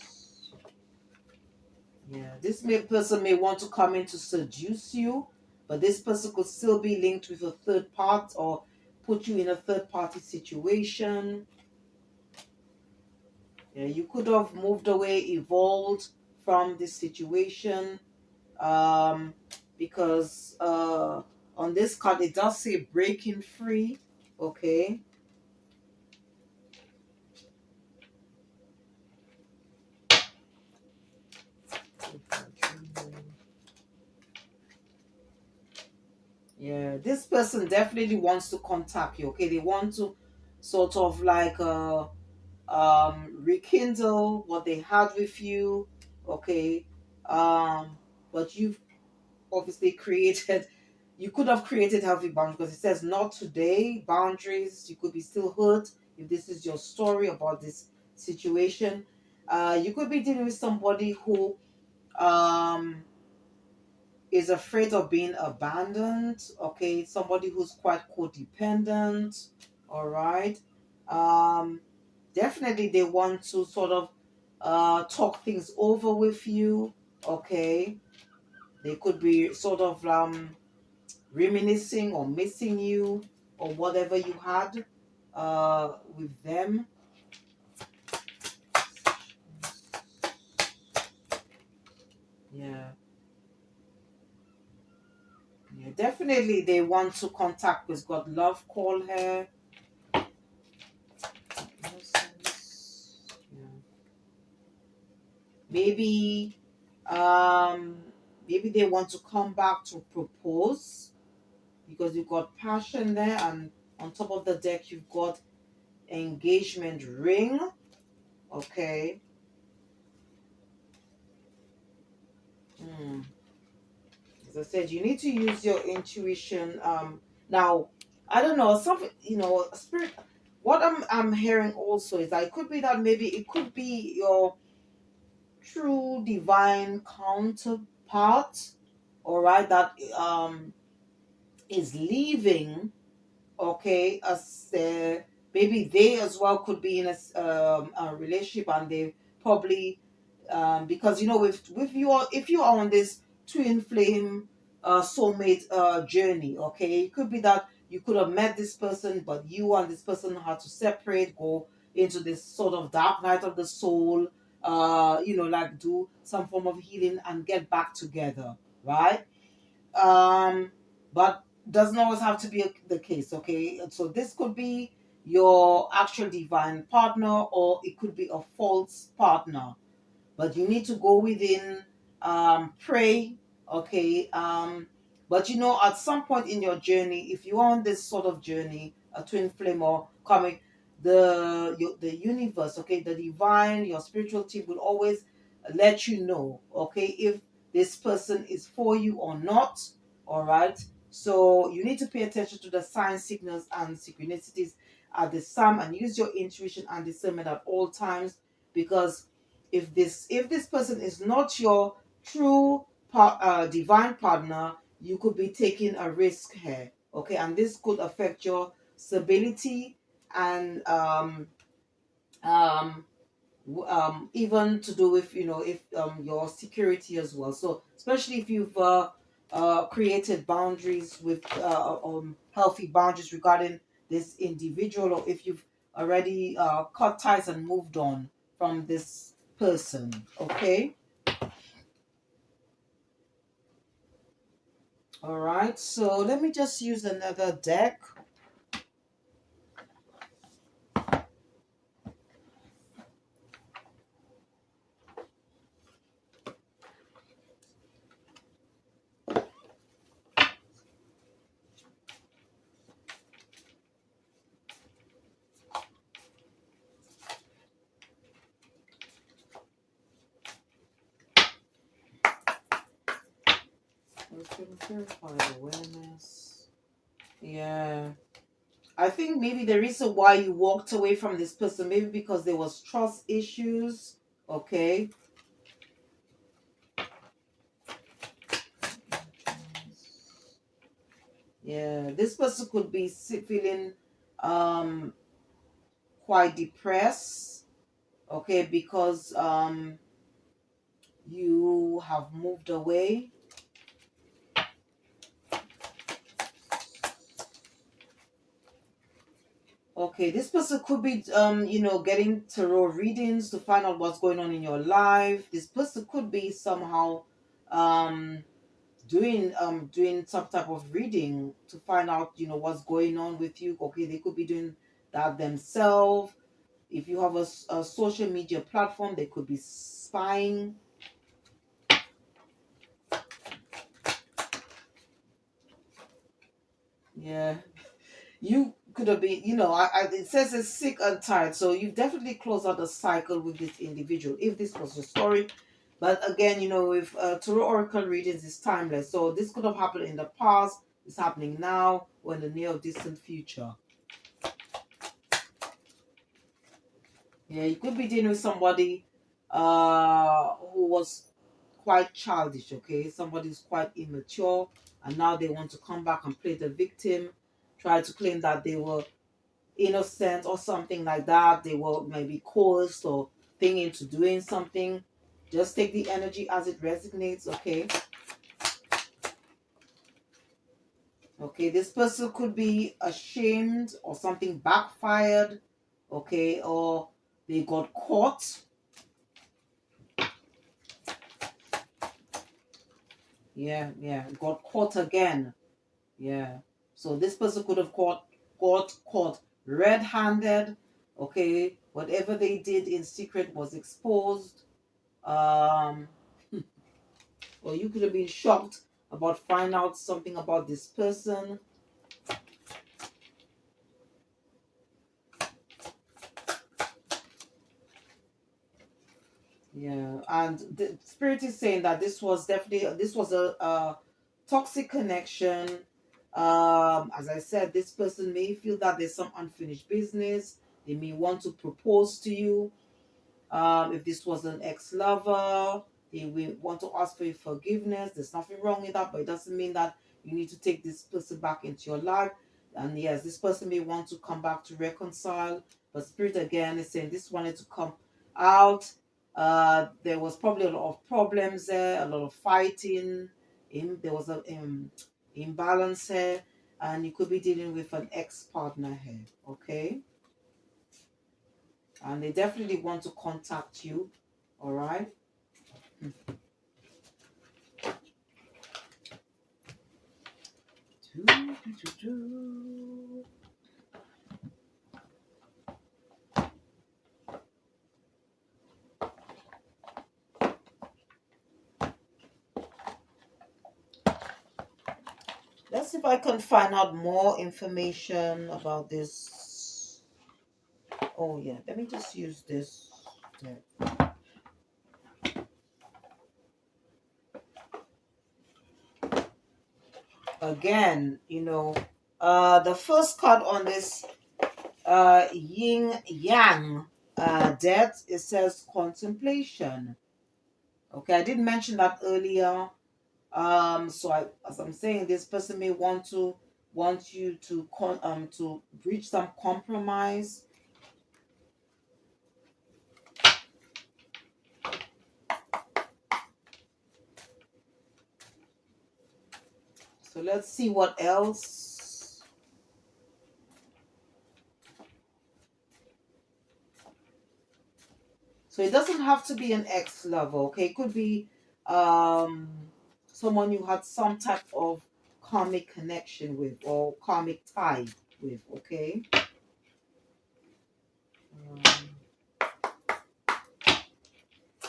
Yeah, person may want to come in to seduce you, but this person could still be linked with a third part or put you in a third party situation. Yeah, you could have moved away, evolved from this situation, um, because on this card it does say breaking free. Okay. Yeah, this person definitely wants to contact you. Okay, they want to sort of like rekindle what they had with you. Okay. But you've obviously created you could have created healthy boundaries, because it says not today boundaries. You could be still hurt if this is your story about this situation. You could be dealing with somebody who um is afraid of being abandoned. Okay, somebody who's quite codependent. All right. Um, Definitely they want to sort of talk things over with you. Okay, they could be sort of reminiscing or missing you or whatever you had with them. Yeah. Yeah, definitely they want to contact with God. Love, call her. Innocence. Yeah. Maybe um maybe they want to come back to propose because you've got passion there, and on top of the deck you've got engagement ring. Okay. Hmm. As I said, you need to use your intuition. Now, I don't know, something, spirit. What I'm hearing also is that it could be that maybe it could be your true divine counterpart, all right, that is leaving. Okay, as maybe they as well could be in a relationship, and they probably because with your, if you are on this twin flame soulmate journey, okay, it could be that you could have met this person, but you and this person had to separate, go into this sort of dark night of the soul, like do some form of healing and get back together, right? um but doesn't always have to be the case. Okay, so this could be your actual divine partner, or it could be a false partner, but you need to go within, pray. Okay. But at some point in your journey, if you're on this sort of journey, a twin flame or coming, the universe, okay, the divine, your spiritual team will always let you know, okay, if this person is for you or not. All right. So you need to pay attention to the signs, signals, and synchronicities at this time, and use your intuition and discernment at all times, because if this person is not your true divine partner, you could be taking a risk here. Okay, and this could affect your stability and um, even to do with, if your security as well. So especially if you've created boundaries with healthy boundaries regarding this individual, or if you've already cut ties and moved on from this person. Okay. All right. So let me just use another deck. Purified awareness. Yeah. I think maybe the reason why you walked away from this person, maybe because there was trust issues. Okay. Yeah, this person could be feeling um quite depressed. Okay, because you have moved away. Okay, this person could be getting tarot readings to find out what's going on in your life. This person could be somehow um doing some type of reading to find out what's going on with you. Okay, they could be doing that themselves. If you have a social media platform, they could be spying. Yeah, you could have been, it says it's sick and tired, so you definitely close out the cycle with this individual if this was your story. But again, with tarot oracle readings, it's timeless, so this could have happened in the past, it's happening now, or in the near or distant future. Yeah, you could be dealing with somebody who was quite childish, okay? Somebody who's quite immature, and now they want to come back and play the victim, try to claim that they were innocent or something like that. They were maybe coerced or thing into doing something. Just take the energy as it resonates, okay? Okay, this person could be ashamed or something backfired, okay, or they got caught. Yeah, got caught again. Yeah. So this person could have got caught red-handed. Okay, whatever they did in secret was exposed. Um, or you could have been shocked about finding out something about this person. Yeah, and the spirit is saying that this was a toxic connection. As I said, this person may feel that there's some unfinished business. They may want to propose to you. If this was an ex-lover, they will want to ask for your forgiveness. There's nothing wrong with that, but it doesn't mean that you need to take this person back into your life. And yes, this person may want to come back to reconcile, but spirit again is saying this wanted to come out. There was probably a lot of problems there, a lot of fighting. There was a imbalance here, and you could be dealing with an ex-partner here. Okay, and they definitely want to contact you. All right. Let's see if I can find out more information about this. Oh, yeah. Let me just use this. Again, the first card on this yin yang death, it says contemplation. Okay, I did mention that earlier. So as I'm saying, this person may want you to reach some compromise. So let's see what else. So it doesn't have to be an ex-lover, okay? It could be um someone you had some type of karmic connection with or karmic tie with, okay?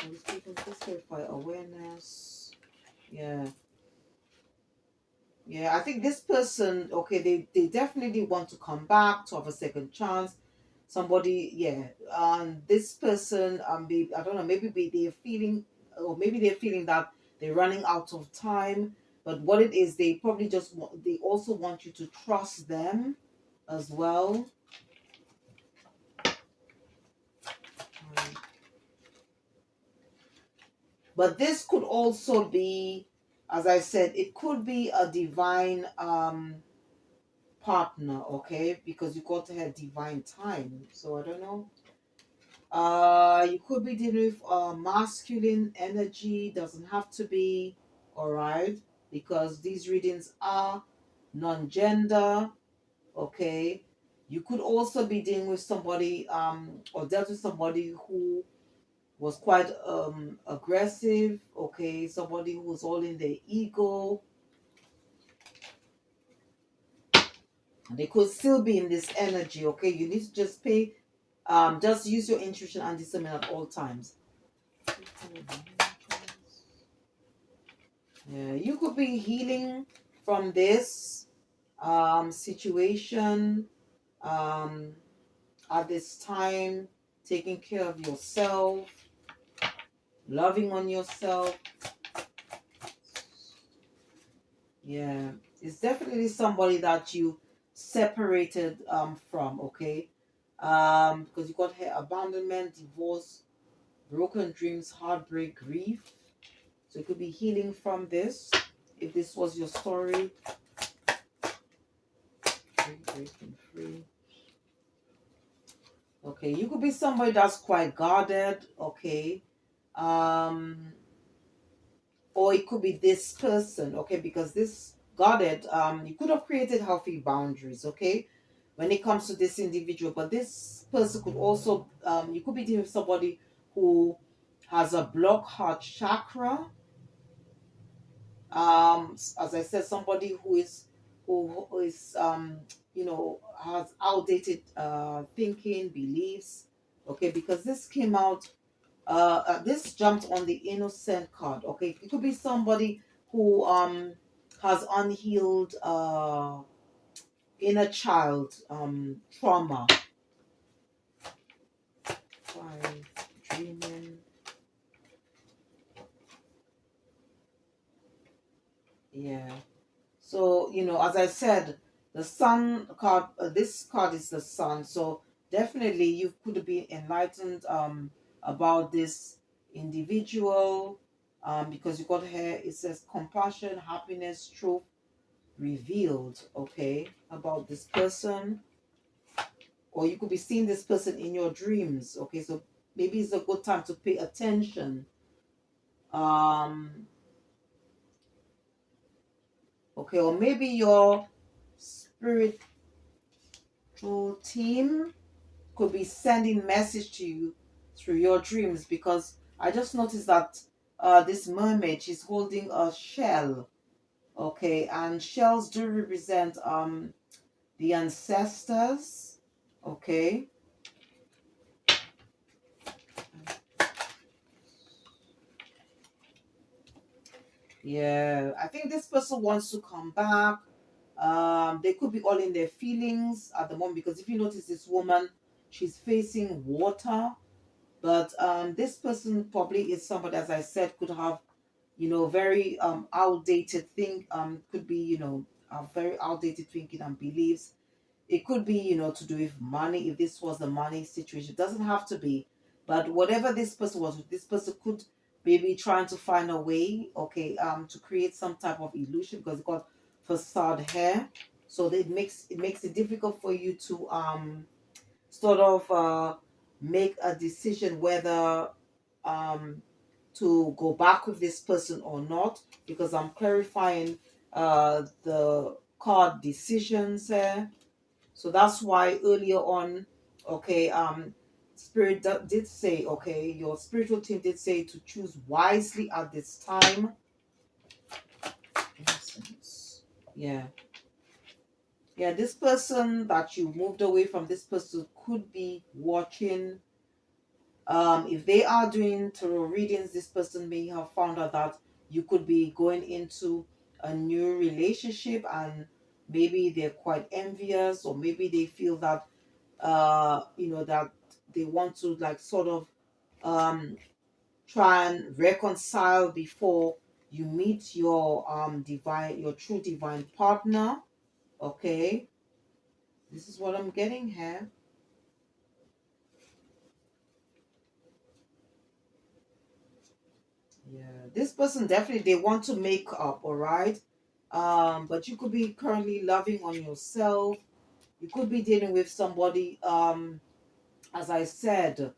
These people just clarify awareness. Yeah. Yeah, I think this person, okay, they definitely want to come back to have a second chance. Somebody, yeah, this person, I don't know, they're feeling, or maybe they're feeling that they're running out of time. But what it is, they probably they also want you to trust them as well. Um, But this could also be, as I said, it could be a divine partner, okay? Because you got to have divine time. So I don't know. You could be dealing with masculine energy, doesn't have to be, all right? Because these readings are non-gender, okay? You could also be dealing with somebody or dealt with somebody who was quite aggressive, okay? Somebody who was all in their ego. They could still be in this energy, okay? You need to just use your intuition and discernment at all times. Yeah, you could be healing from this situation um, at this time, taking care of yourself, loving on yourself. Yeah, it's definitely somebody that you separated from, okay? Because you got here abandonment, divorce. broken dreams, heartbreak, grief. So it could be healing from this. If this was your story, breaking free. Okay, you could be somebody that's quite guarded. Okay, um, or it could be this person. Okay, because this guarded, you could have created healthy boundaries. Okay, when it comes to this individual, but this person could also, you could be dealing with somebody who has a blocked heart chakra. As I said, somebody who is has outdated thinking, beliefs. Okay, because this came out, this jumped on the innocent card. Okay, it could be somebody who has unhealed inner child trauma. Five, dreaming. Yeah. So, as I said, the sun card, this card is the sun. So definitely you could be enlightened about this individual, because you got here, it says compassion, happiness, truth revealed, okay, about this person. Or you could be seeing this person in your dreams, okay? So maybe it's a good time to pay attention. Um, okay, or maybe your spiritual team could be sending message to you through your dreams, because I just noticed that this mermaid, she's holding a shell, okay, and shells do represent the ancestors, okay. Yeah, I think this person wants to come back. They could be all in their feelings at the moment, because if you notice, this woman, she's facing water. But this person probably is somebody, as I said, could have, very outdated think. Could be, very outdated thinking and beliefs. It could be, to do with money. If this was the money situation, it doesn't have to be. But whatever this person was, this person could maybe trying to find a way, okay, to create some type of illusion, because it got facade hair. So that it makes it difficult for you to sort of make a decision whether um to go back with this person or not, because I'm clarifying the card decisions here. So that's why earlier on, okay, spirit did say, okay, your spiritual team did say to choose wisely at this time. Innocence. Yeah. Yeah, this person that you moved away from, this person could be watching. If they are doing tarot readings, this person may have found out that you could be going into a new relationship, and maybe they're quite envious, or maybe they feel that that they want to, like, sort of um try and reconcile before you meet your true divine partner. Okay, this is what I'm getting here. Yeah, this person definitely, they want to make up, all right. But you could be currently loving on yourself. You could be dealing with somebody, as I said,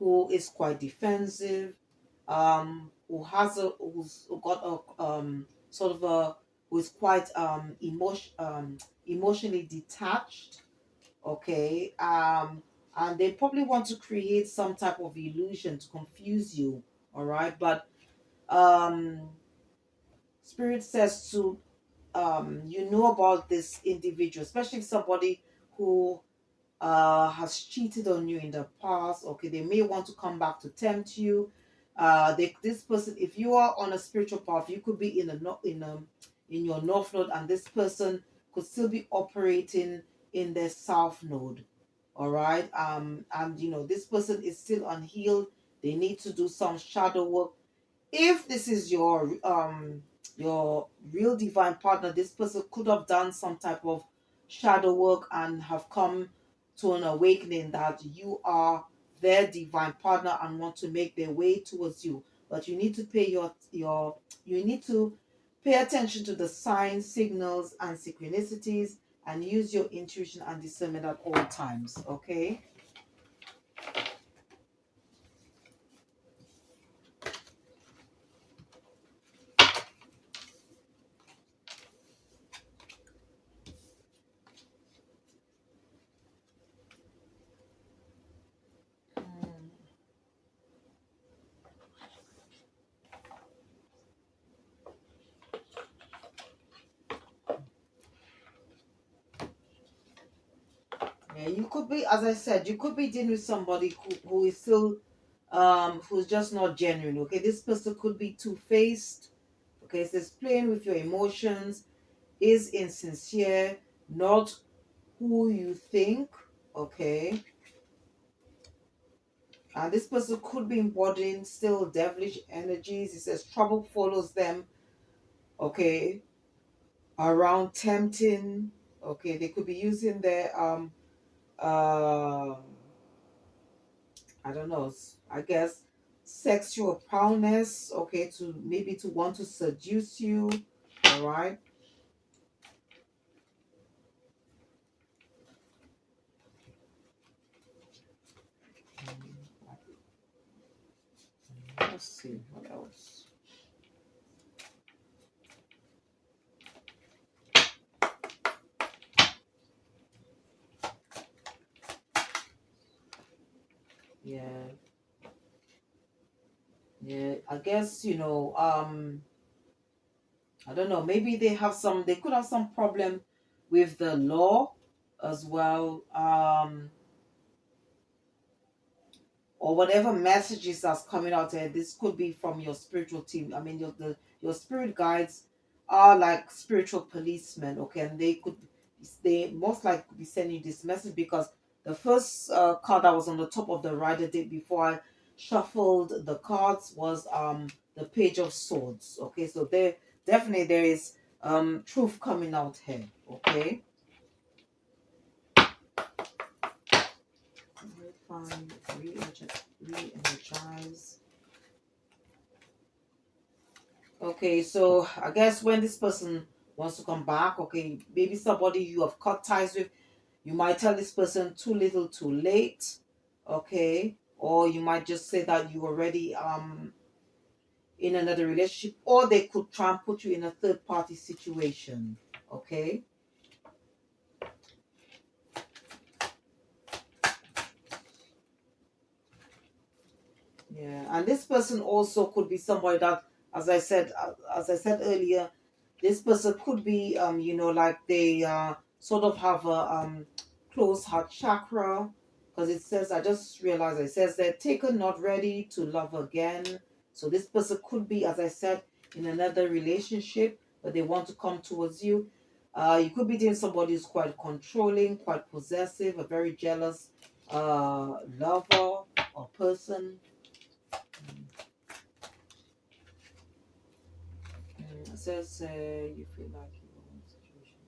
who is quite defensive, who's got a sort of a who is quite emotionally detached, okay. And they probably want to create some type of illusion to confuse you, all right. But um spirit says to about this individual, especially somebody who has cheated on you in the past. Okay, they may want to come back to tempt you. This person, if you are on a spiritual path, you could be in your north node, and this person could still be operating in their south node. All right, and this person is still unhealed. They need to do some shadow work. If this is your real divine partner, this person could have done some type of shadow work and have come to an awakening that you are their divine partner and want to make their way towards you. But you need to pay you need to pay attention to the signs, signals, and synchronicities, and use your intuition and discernment at all times. Okay. Yeah, you could be, as I said, you could be dealing with somebody who is still who's just not genuine. Okay, this person could be two-faced. Okay, it says playing with your emotions, is insincere, not who you think. Okay, and this person could be embodying still devilish energies. It says trouble follows them. Okay, around tempting. Okay, they could be using their uh I don't know, I guess sexual prowess, okay, to maybe to want to seduce you. All right. Let's see what else. Yeah, yeah. I guess I don't know. Maybe they could have some problem with the law as well. Or whatever messages that's coming out there, this could be from your spiritual team. I mean, your spirit guides are like spiritual policemen, okay, and they most likely be sending you this message because the first card that was on the top of the rider deck before I shuffled the cards was the Page of Swords. Okay, so there is truth coming out here. Okay. Find re-energize. Okay, so I guess when this person wants to come back, okay, maybe somebody you have cut ties with, you might tell this person too little too late, okay, or you might just say that you already in another relationship, or they could try and put you in a third party situation, okay. Yeah, and this person also could be somebody that, as I said earlier, this person could be, like they sort of have a closed heart chakra, because it says, I just realized it says they're taken, not ready to love again. So this person could be, as I said, in another relationship, but they want to come towards you. You could be dating somebody who's quite controlling, quite possessive, a very jealous lover or person. It says you feel like you're in a situation.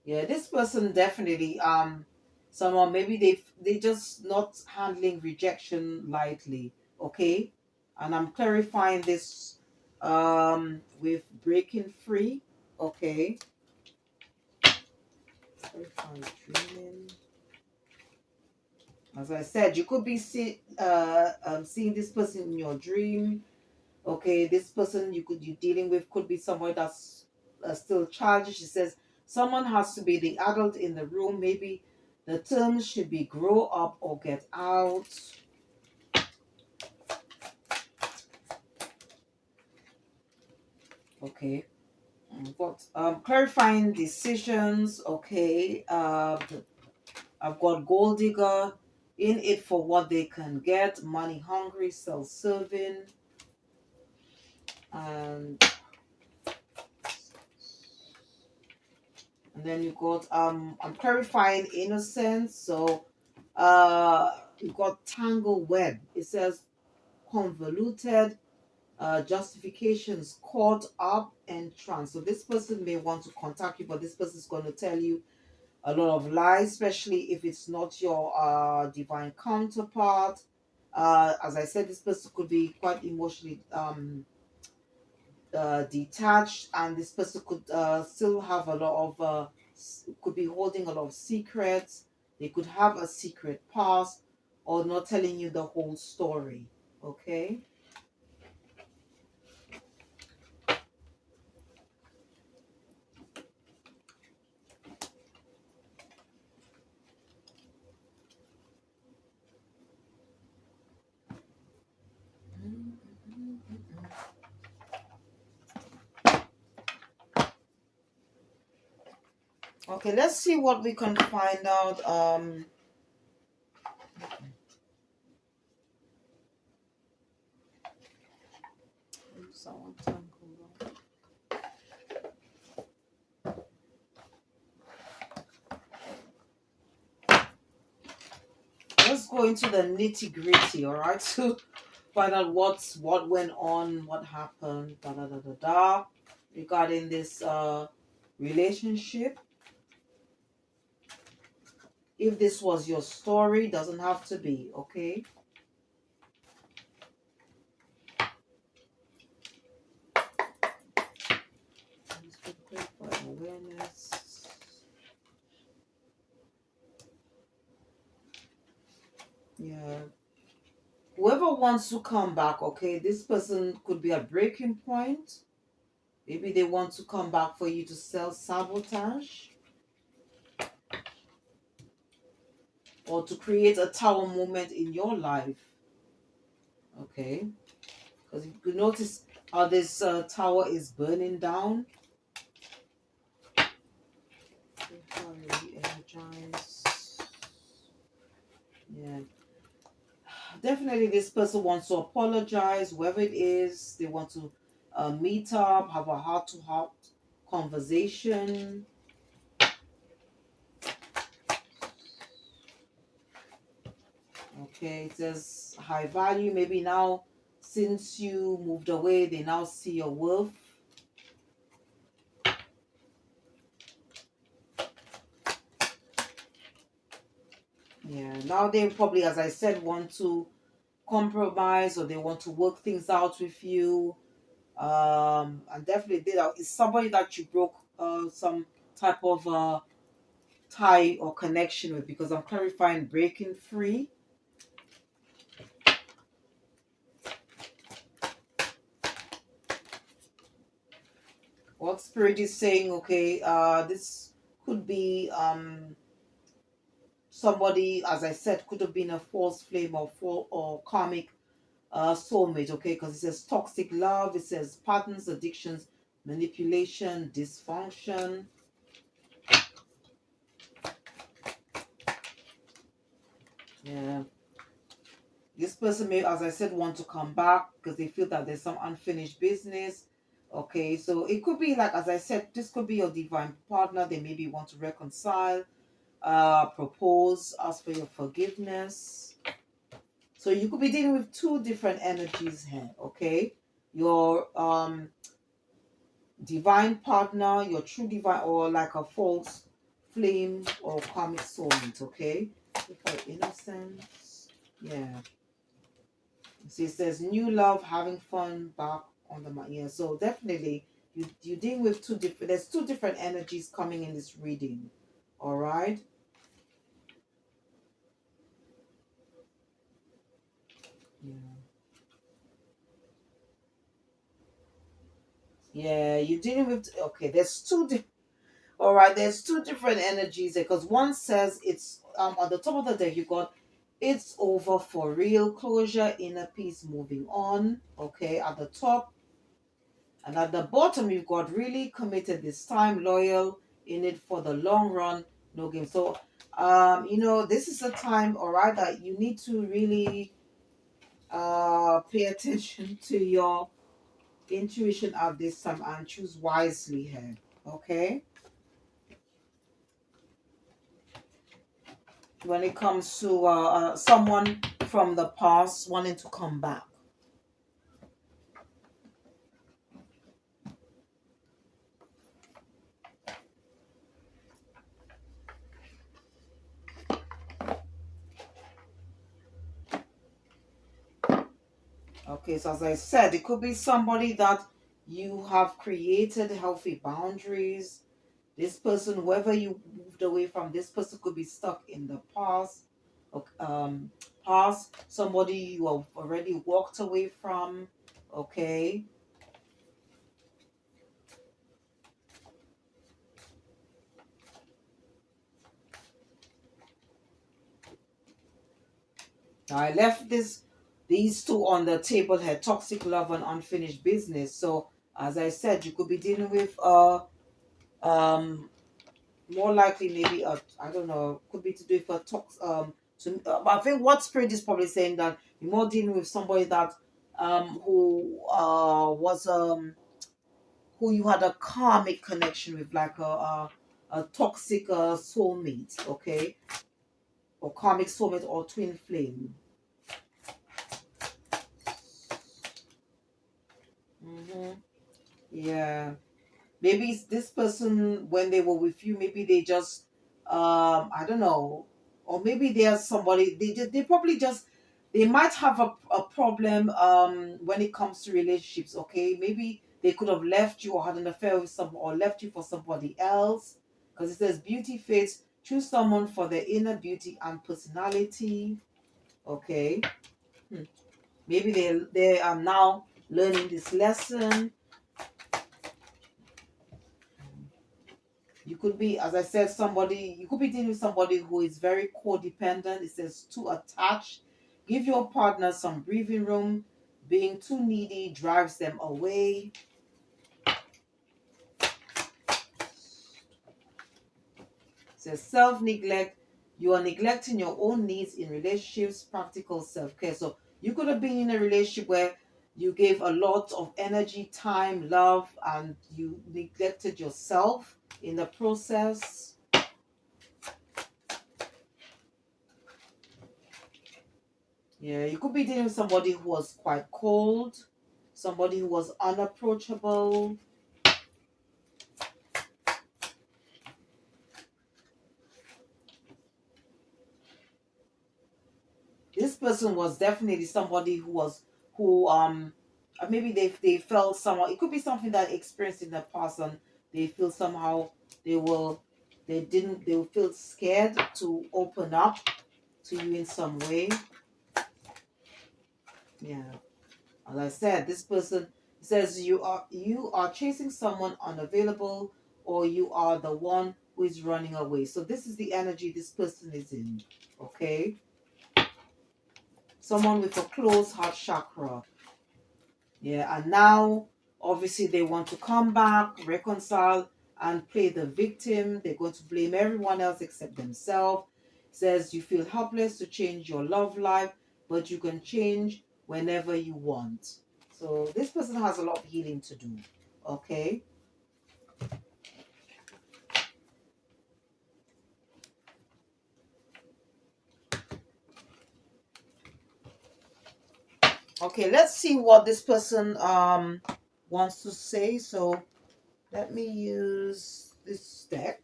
Yeah, this person definitely someone maybe they just not handling rejection lightly. Okay, and I'm clarifying this with breaking free. Okay, clarifying dreaming. As I said, you could be seeing this person in your dream. Okay, this person you dealing with could be someone that's still childish. She says someone has to be the adult in the room. Maybe the term should be grow up or get out. Okay, but clarifying decisions. Okay, I've got gold digger, in it for what they can get, money hungry, self-serving, and then you got I'm clarifying innocence. So you got tangle web. It says convoluted justifications caught up and trans. So this person may want to contact you, but this person is going to tell you a lot of lies, especially if it's not your divine counterpart. As I said, this person could be quite emotionally detached, and this person could still have a lot of could be holding a lot of secrets. They could have a secret past, or not telling you the whole story. Okay. Okay, let's see what we can find out. Someone tangled Let's go into the nitty gritty, all right? To find out what went on, what happened, da da da da da, regarding this relationship. If this was your story, doesn't have to be, okay? For awareness. Yeah. Whoever wants to come back, okay, this person could be a breaking point. Maybe they want to come back for you to self sabotage or to create a tower moment in your life. Okay, because you could notice how this tower is burning down. Energize. Yeah, definitely this person wants to apologize, whoever it is. They want to meet up, have a heart-to-heart conversation. Okay, it says high value. Maybe now, since you moved away, they now see your worth. Yeah, now they probably, as I said, want to compromise, or they want to work things out with you. And definitely it's somebody that you broke some type of tie or connection with, because I'm clarifying breaking free. What spirit is saying, okay, this could be somebody, as I said, could have been a false flame or karmic soulmate, okay? Because it says toxic love, it says patterns, addictions, manipulation, dysfunction. Yeah. This person may, as I said, want to come back because they feel that there's some unfinished business. Okay, so it could be like, as I said, this could be your divine partner. They maybe want to reconcile, propose, ask for your forgiveness. So you could be dealing with two different energies here, okay? Your divine partner, your true divine, or like a false flame or karmic soulmate, okay? For innocence. Yeah. See, it says new love, having fun, back on the mind. Yeah, so definitely you deal with two different. There's two different energies coming in this reading. All right. Yeah. Yeah, you're dealing with. Okay, there's two. All right, there's two different energies there, because one says it's at the top of the deck you got it's over for real, closure, inner peace, moving on. Okay, at the top. And at the bottom, you've got really committed this time, loyal, in it for the long run, no game. So, this is a time, all right, that you need to really pay attention to your intuition at this time and choose wisely here. Okay, when it comes to someone from the past wanting to come back. Okay, so as I said, it could be somebody that you have created healthy boundaries. This person, whoever you moved away from, this person could be stuck in the past. Past somebody you have already walked away from. Okay. Now I left these two on the table here: toxic love and unfinished business. So as I said, you could be dealing with um more likely maybe a, I don't know, could be to do with a I think what spirit is probably saying that you're more dealing with somebody that who was who you had a karmic connection with, like a toxic soulmate, okay, or karmic soulmate or twin flame. Mm-hmm. Yeah. Maybe it's this person when they were with you, maybe they just I don't know, or maybe there's somebody they probably just they might have a problem when it comes to relationships, okay? Maybe they could have left you or had an affair with someone or left you for somebody else. Because it says beauty fits, choose someone for their inner beauty and personality. Okay. Hmm. Maybe they are now learning this lesson. You could be, as I said, somebody, you could be dealing with somebody who is very codependent. It says too attached. Give your partner some breathing room. Being too needy drives them away. It says self neglect. You are neglecting your own needs in relationships, practical self care. So you could have been in a relationship where you gave a lot of energy, time, love, and you neglected yourself in the process. Yeah, you could be dealing with somebody who was quite cold, somebody who was unapproachable. This person was definitely somebody who maybe they felt somehow, it could be something that they experienced in the past, and they feel somehow they will they will feel scared to open up to you in some way. Yeah. As I said, this person says you are chasing someone unavailable, or you are the one who is running away. So this is the energy this person is in. Okay? Someone with a closed heart chakra. Yeah, and now obviously they want to come back, reconcile, and play the victim. They're going to blame everyone else except themselves. Says you feel helpless to change your love life, but you can change whenever you want. So this person has a lot of healing to do. Okay. Okay, let's see what this person wants to say. So let me use this deck.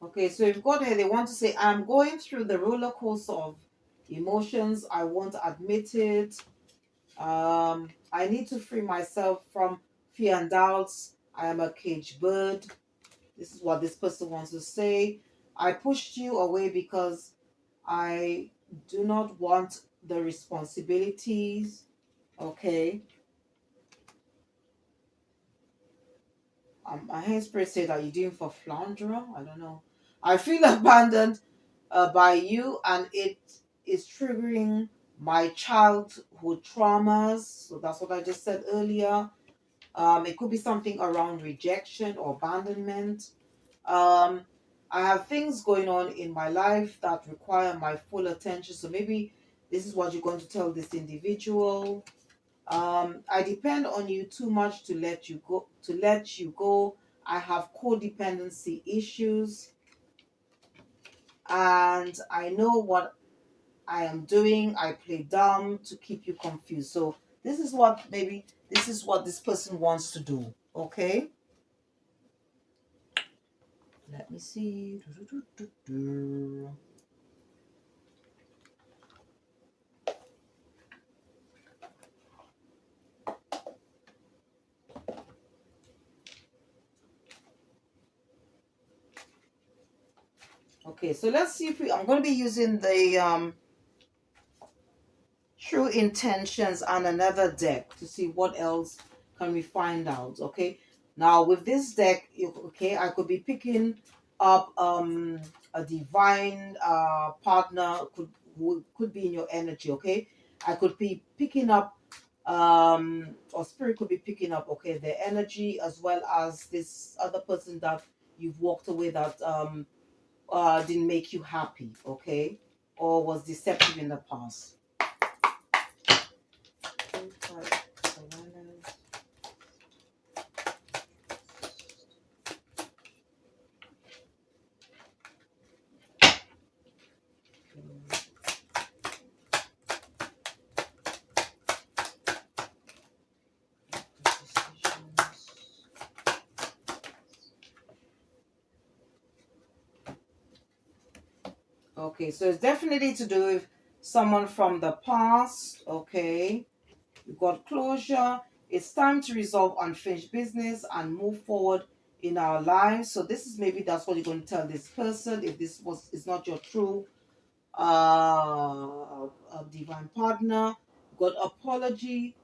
Okay, so you've got here, they want to say, I'm going through the roller coaster of emotions. I won't admit it. I need to free myself from fear and doubts. I am a caged bird. This is what this person wants to say. I pushed you away because I do not want the responsibilities. Okay. My hand spirit say that you're doing for flounder. I don't know. I feel abandoned by you, and it is triggering my childhood traumas. So that's what I just said earlier. It could be something around rejection or abandonment. Um, I have things going on in my life that require my full attention. So maybe This is what you're going to tell this individual. I depend on you too much to let you go. I have codependency issues, and I know what I am doing. I play dumb to keep you confused. So this is what this person wants to do. Okay. Let me see. Okay, so let's see if I'm going to be using the true intentions and another deck to see what else can we find out. Okay, now with this deck, okay, I could be picking up a divine partner who could be in your energy. Okay, I could be picking up or spirit could be picking up, okay, the energy, as well as this other person that you've walked away that didn't make you happy, okay, or was deceptive in the past. Okay, so it's definitely to do with someone from the past, okay. You've got closure. It's time to resolve unfinished business and move forward in our lives. So this is maybe that's what you're going to tell this person if this is not your true divine partner. You've got apology.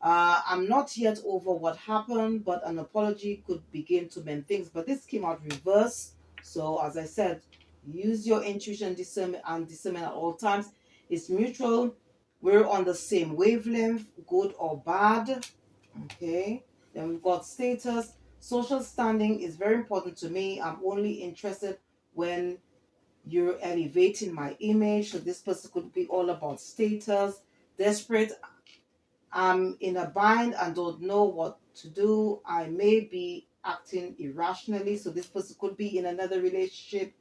I'm not yet over what happened, but an apology could begin to mend things. But this came out reverse. So as I said, use your intuition, discernment at all times. It's mutual. We're on the same wavelength, good or bad. Okay. Then we've got status. Social standing is very important to me. I'm only interested when you're elevating my image. So this person could be all about status. Desperate. I'm in a bind and don't know what to do. I may be acting irrationally. So this person could be in another relationship.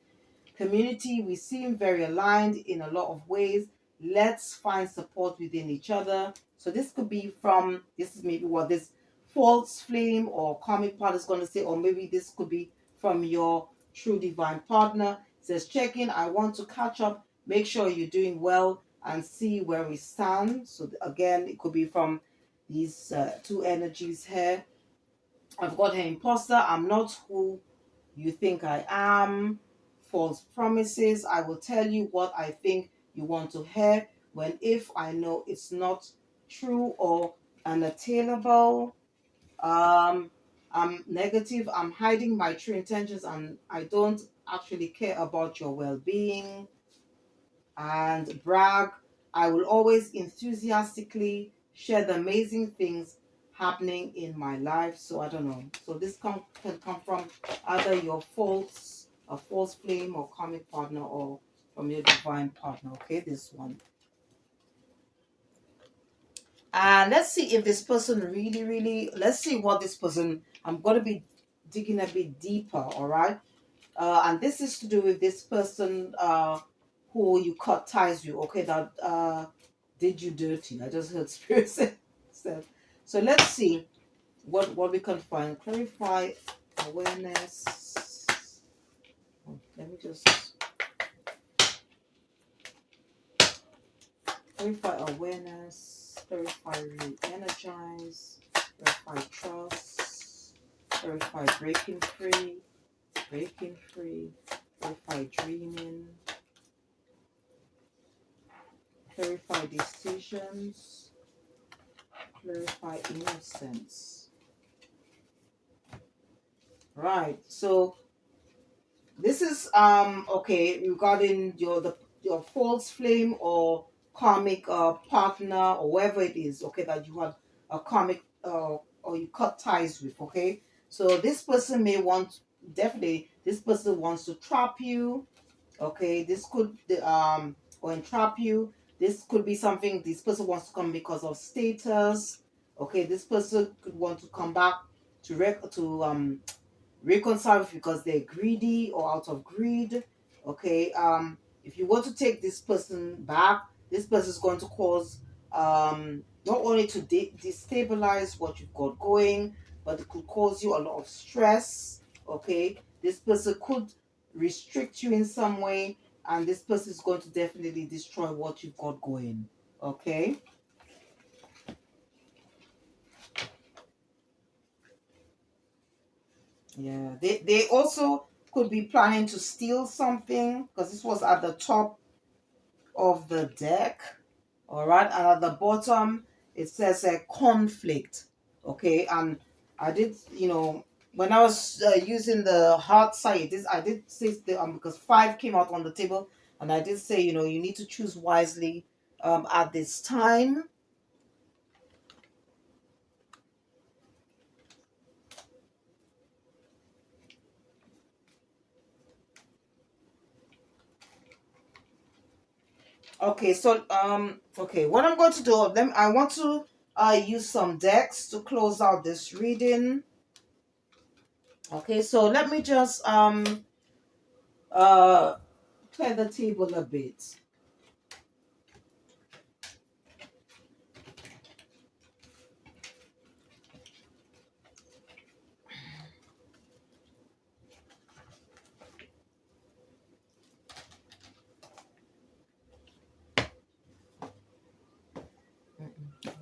Community, we seem very aligned in a lot of ways. Let's find support within each other. So this could be from, this is maybe what this false flame or karmic part is going to say, or maybe this could be from your true divine partner. It says, check in, I want to catch up, make sure you're doing well and see where we stand. So again, it could be from these two energies here. I've got her imposter, I'm not who you think I am. False promises, I will tell you what I think you want to hear when if I know it's not true or unattainable. Um, I'm negative, I'm hiding my true intentions and I don't actually care about your well-being. And brag, I will always enthusiastically share the amazing things happening in my life. So I don't know. So this can come from either a false flame or karmic partner, or from your divine partner. Okay, this one. And let's see if this person really, let's see what this person, I'm going to be digging a bit deeper, all right? And this is to do with this person who you cut ties with, okay, that did you dirty. I just heard spirit say. So let's see what we can find. Clarify awareness. Oh, let me just clarify awareness, clarify re-energize, clarify trust, clarify breaking free, clarify dreaming, clarify decisions, clarify innocence. Right. So this is okay regarding your false flame or karmic partner or whoever it is, okay, that you had a karmic or you cut ties with, okay. So this person may want, definitely this person wants to trap you, okay. This could or entrap you. This could be something this person wants to come because of status. Okay, this person could want to come back to reconcile with you because they're greedy or out of greed. Okay, if you want to take this person back, this person is going to cause not only to destabilize what you've got going, but it could cause you a lot of stress. Okay, this person could restrict you in some way, and this person is going to definitely destroy what you've got going. Okay. Yeah, they also could be planning to steal something because this was at the top of the deck. All right, and at the bottom it says a conflict. Okay, and I did, when I was using the heart side, this I did say because five came out on the table, and I did say, you need to choose wisely at this time. Okay, so okay, what I'm going to do, I want to use some decks to close out this reading. Okay, so let me just uh clear the table a bit.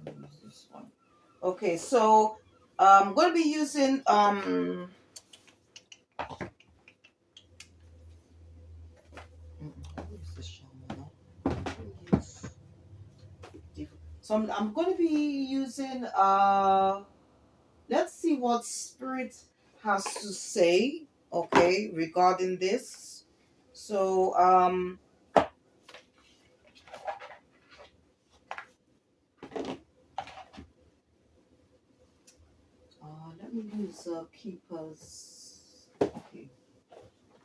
Use this one. Okay, so I'm going to be using use the shaman now. Use so I'm going to be using let's see what spirit has to say, okay, regarding this. So let me use keepers. Okay,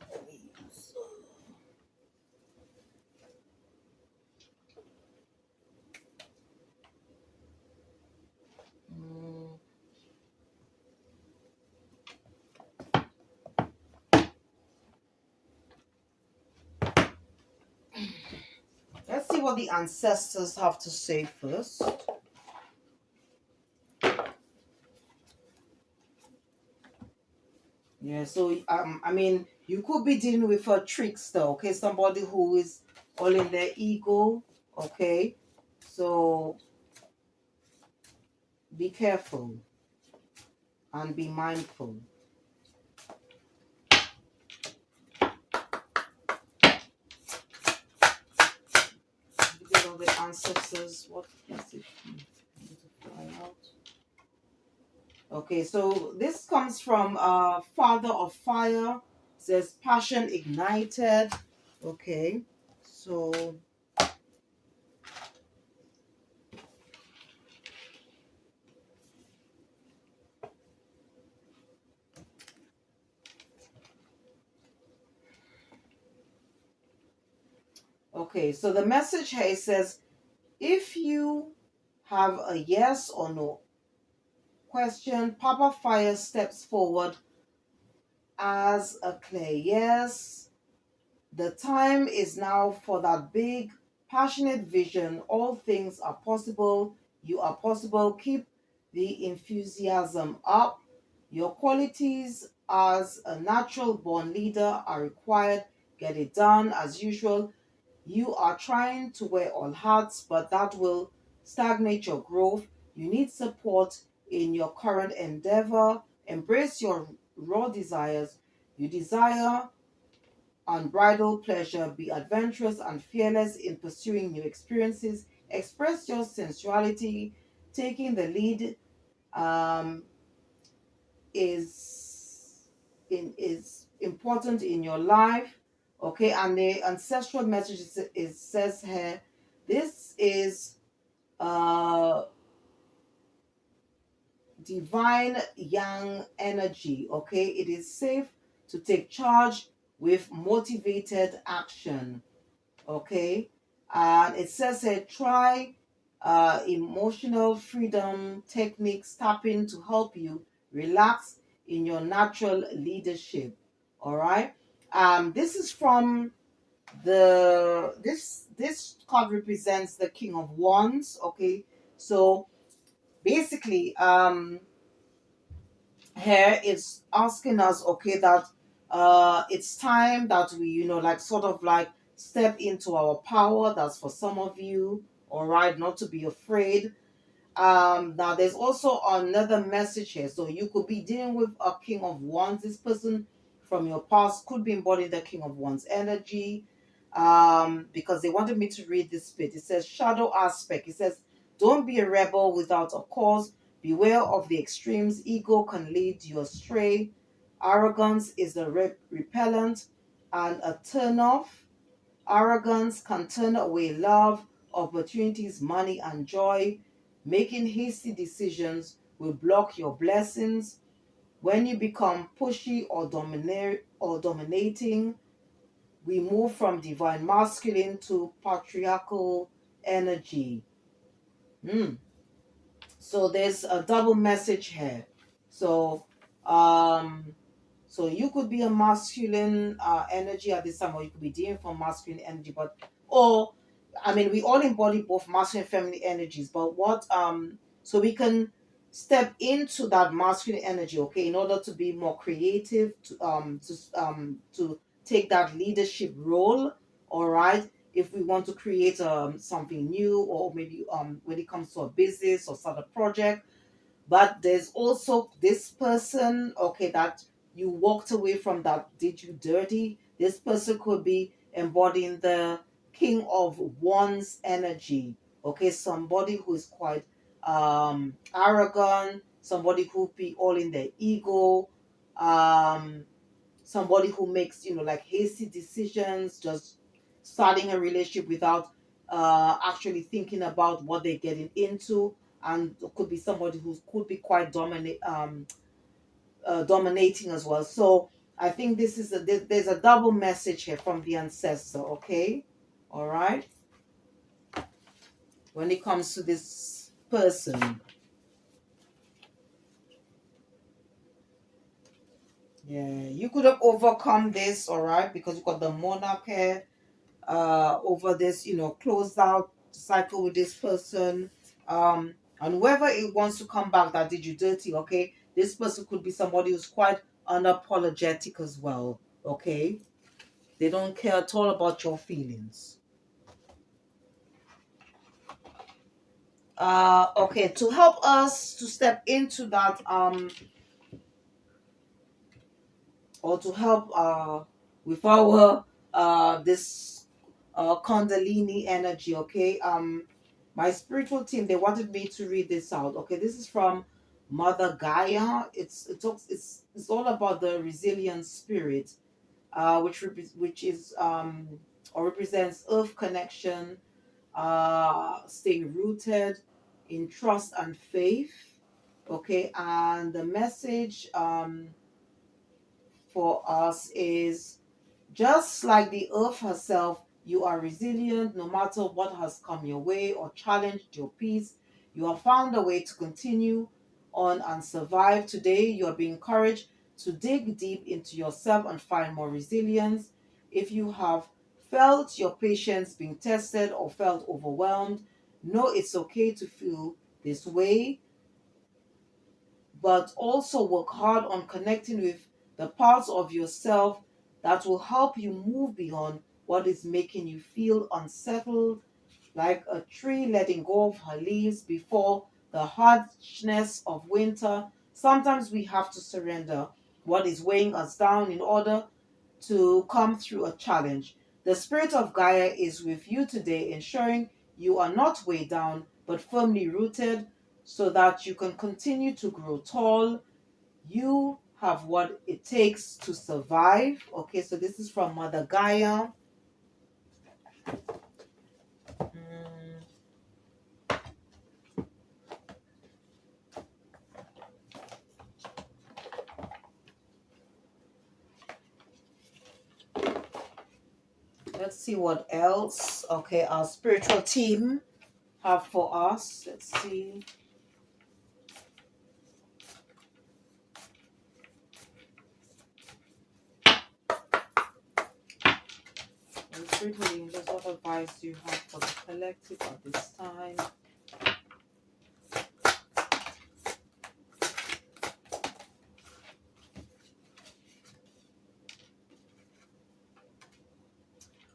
let me use. Mm, let's see what the ancestors have to say first. Yeah, so I mean, you could be dealing with a trickster, okay? Somebody who is all in their ego, okay? So be careful and be mindful. Because of the ancestors, what message need to fly out? Okay, so this comes from Father of Fire. It says passion ignited. Okay, so okay, so the message here says if you have a yes or no question, Papa Fire steps forward as a clear yes. The time is now for that big, passionate vision. All things are possible. You are possible. Keep the enthusiasm up. Your qualities as a natural born leader are required. Get it done as usual. You are trying to wear all hats, but that will stagnate your growth. You need support in your current endeavor. Embrace your raw desires. You desire unbridled pleasure. Be adventurous and fearless in pursuing new experiences. Express your sensuality. Taking the lead um, is important in your life. Okay, and the ancestral message is says here, this is divine yang energy. Okay, it is safe to take charge with motivated action. Okay, And it says here, try emotional freedom techniques tapping to help you relax in your natural leadership. All right. This is from this card represents the King of Wands. Okay. So basically, here it's asking us, okay, that it's time that we, like sort of like step into our power. That's for some of you, all right, not to be afraid. Now there's also another message here. So you could be dealing with a King of Wands. This person from your past could be embodying the King of Wands energy. Because they wanted me to read this bit. It says shadow aspect. It says, don't be a rebel without a cause. Beware of the extremes. Ego can lead you astray. Arrogance is a repellent and a turn off. Arrogance can turn away love, opportunities, money, and joy. Making hasty decisions will block your blessings. When you become pushy or dominating, we move from divine masculine to patriarchal energy. Mm. So there's a double message here. So, um, so you could be a masculine energy at this time, or you could be dealing from masculine energy. But, or, I mean, we all embody both masculine and feminine energies. But so we can step into that masculine energy, okay, in order to be more creative, to take that leadership role. All right. If we want to create something new, or maybe when it comes to a business or start a project. But there's also this person, okay, that you walked away from, that did you dirty. This person could be embodying the King of Wands energy. Okay, somebody who is quite arrogant, somebody who be all in their ego, um, somebody who makes, like hasty decisions, just starting a relationship without actually thinking about what they're getting into. And could be somebody who could be quite dominating as well. So I think there's a double message here from the ancestor. Okay, all right. When it comes to this person, yeah, you could have overcome this, all right, because you got the monarch here over this, closed out cycle with this person. And whoever it wants to come back that did you dirty, okay, this person could be somebody who's quite unapologetic as well, okay? They don't care at all about your feelings. Okay, to help us to step into that, or to help with our this Kundalini energy, okay? My spiritual team, they wanted me to read this out. Okay, this is from Mother Gaia. It's all about the resilient spirit, which is or represents earth connection, staying rooted in trust and faith. Okay, and the message for us is, just like the earth herself, you are resilient no matter what has come your way or challenged your peace. You have found a way to continue on and survive. Today, you are being encouraged to dig deep into yourself and find more resilience. If you have felt your patience being tested or felt overwhelmed, know it's okay to feel this way, but also work hard on connecting with the parts of yourself that will help you move beyond what is making you feel unsettled, like a tree letting go of her leaves before the harshness of winter. Sometimes we have to surrender what is weighing us down in order to come through a challenge. The spirit of Gaia is with you today, ensuring you are not weighed down but firmly rooted so that you can continue to grow tall. You have what it takes to survive. Okay, so this is from Mother Gaia. Mm, let's see what else. Okay, our spiritual team have for us. Let's see. Spiritual angels, what advice do you have for the collective at this time?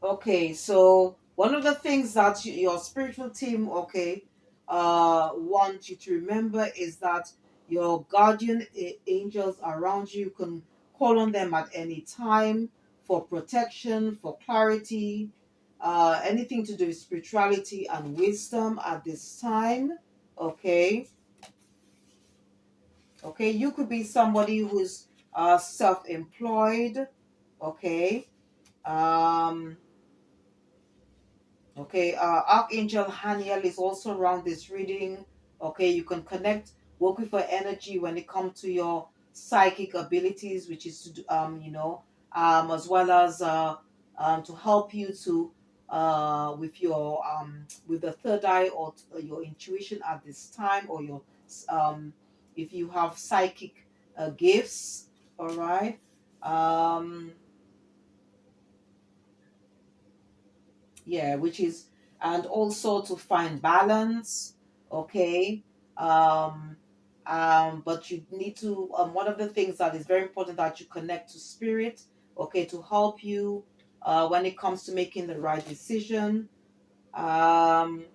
Okay, so one of the things that your spiritual team, okay, want you to remember is that your guardian angels around you, can call on them at any time for protection, for clarity, anything to do with spirituality and wisdom at this time. Okay, okay, you could be somebody who's self-employed. Okay, um okay, Archangel Haniel is also around this reading. Okay, you can connect, work with her energy when it comes to your psychic abilities, which is to do, as well as to help you to with your with the third eye, or your intuition at this time, or your um if you have psychic gifts. All right. Um, yeah, which is, and also to find balance. Okay. um but you need to, one of the things that is very important, that you connect to spirit, okay, to help you when it comes to making the right decision. um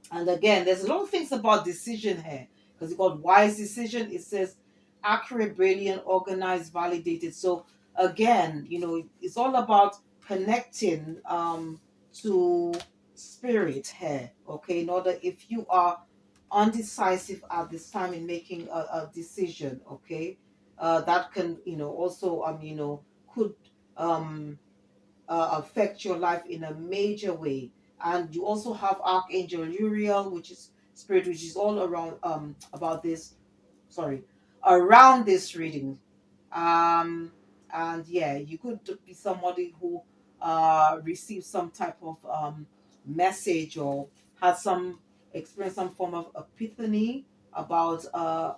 and again, there's a lot of things about decision here, because it got wise decision. It says accurate, brilliant, organized, validated. So again, it's all about connecting to spirit here. Okay, in order, if you are undecisive at this time in making a decision, okay, that can, also could um affect your life in a major way. And you also have Archangel Uriel, which is spirit, which is all around about this, sorry, around this reading. um and yeah, you could be somebody who receives some type of message, or has some experience, some form of epiphany about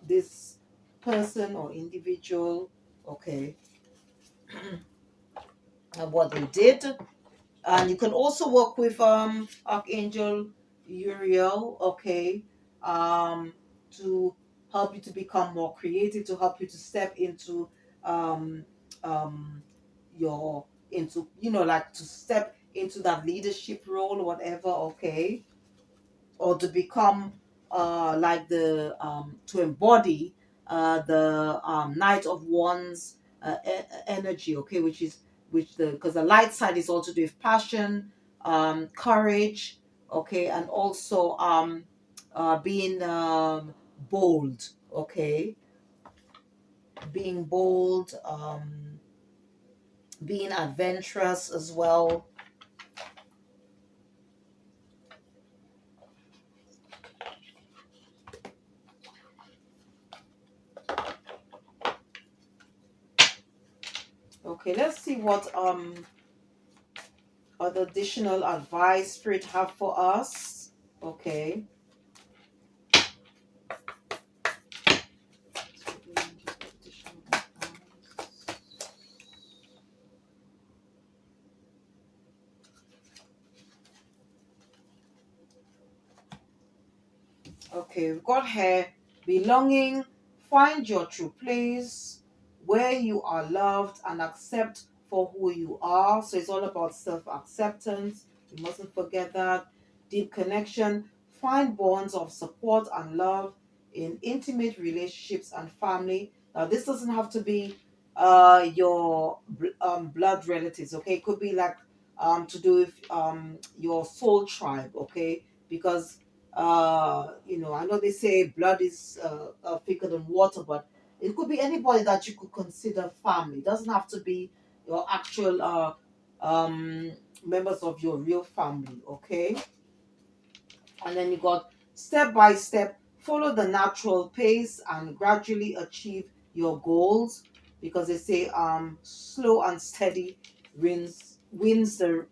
this person or individual. Okay. And what they did. And you can also work with Archangel Uriel, okay, to help you to become more creative, to help you to step into um, um, your, into, like to step into that leadership role or whatever, okay, or to become like the to embody the Knight of Wands energy, okay, which is, which the, because the light side is also to do with passion, courage, okay, and also being bold, okay, being bold, being adventurous as well. Okay, let's see what other additional advice spirit have for us. Okay. Okay, we've got here belonging. Find your true place where you are loved and accept for who you are. So it's all about self acceptance. You mustn't forget that. Deep connection. Find bonds of support and love in intimate relationships and family. Now, this doesn't have to be your blood relatives, okay? It could be like to do with your soul tribe, okay? Because I know they say blood is thicker than water, but it could be anybody that you could consider family. It doesn't have to be your actual um, members of your real family, okay? And then you got step by step, follow the natural pace and gradually achieve your goals, because they say slow and steady wins the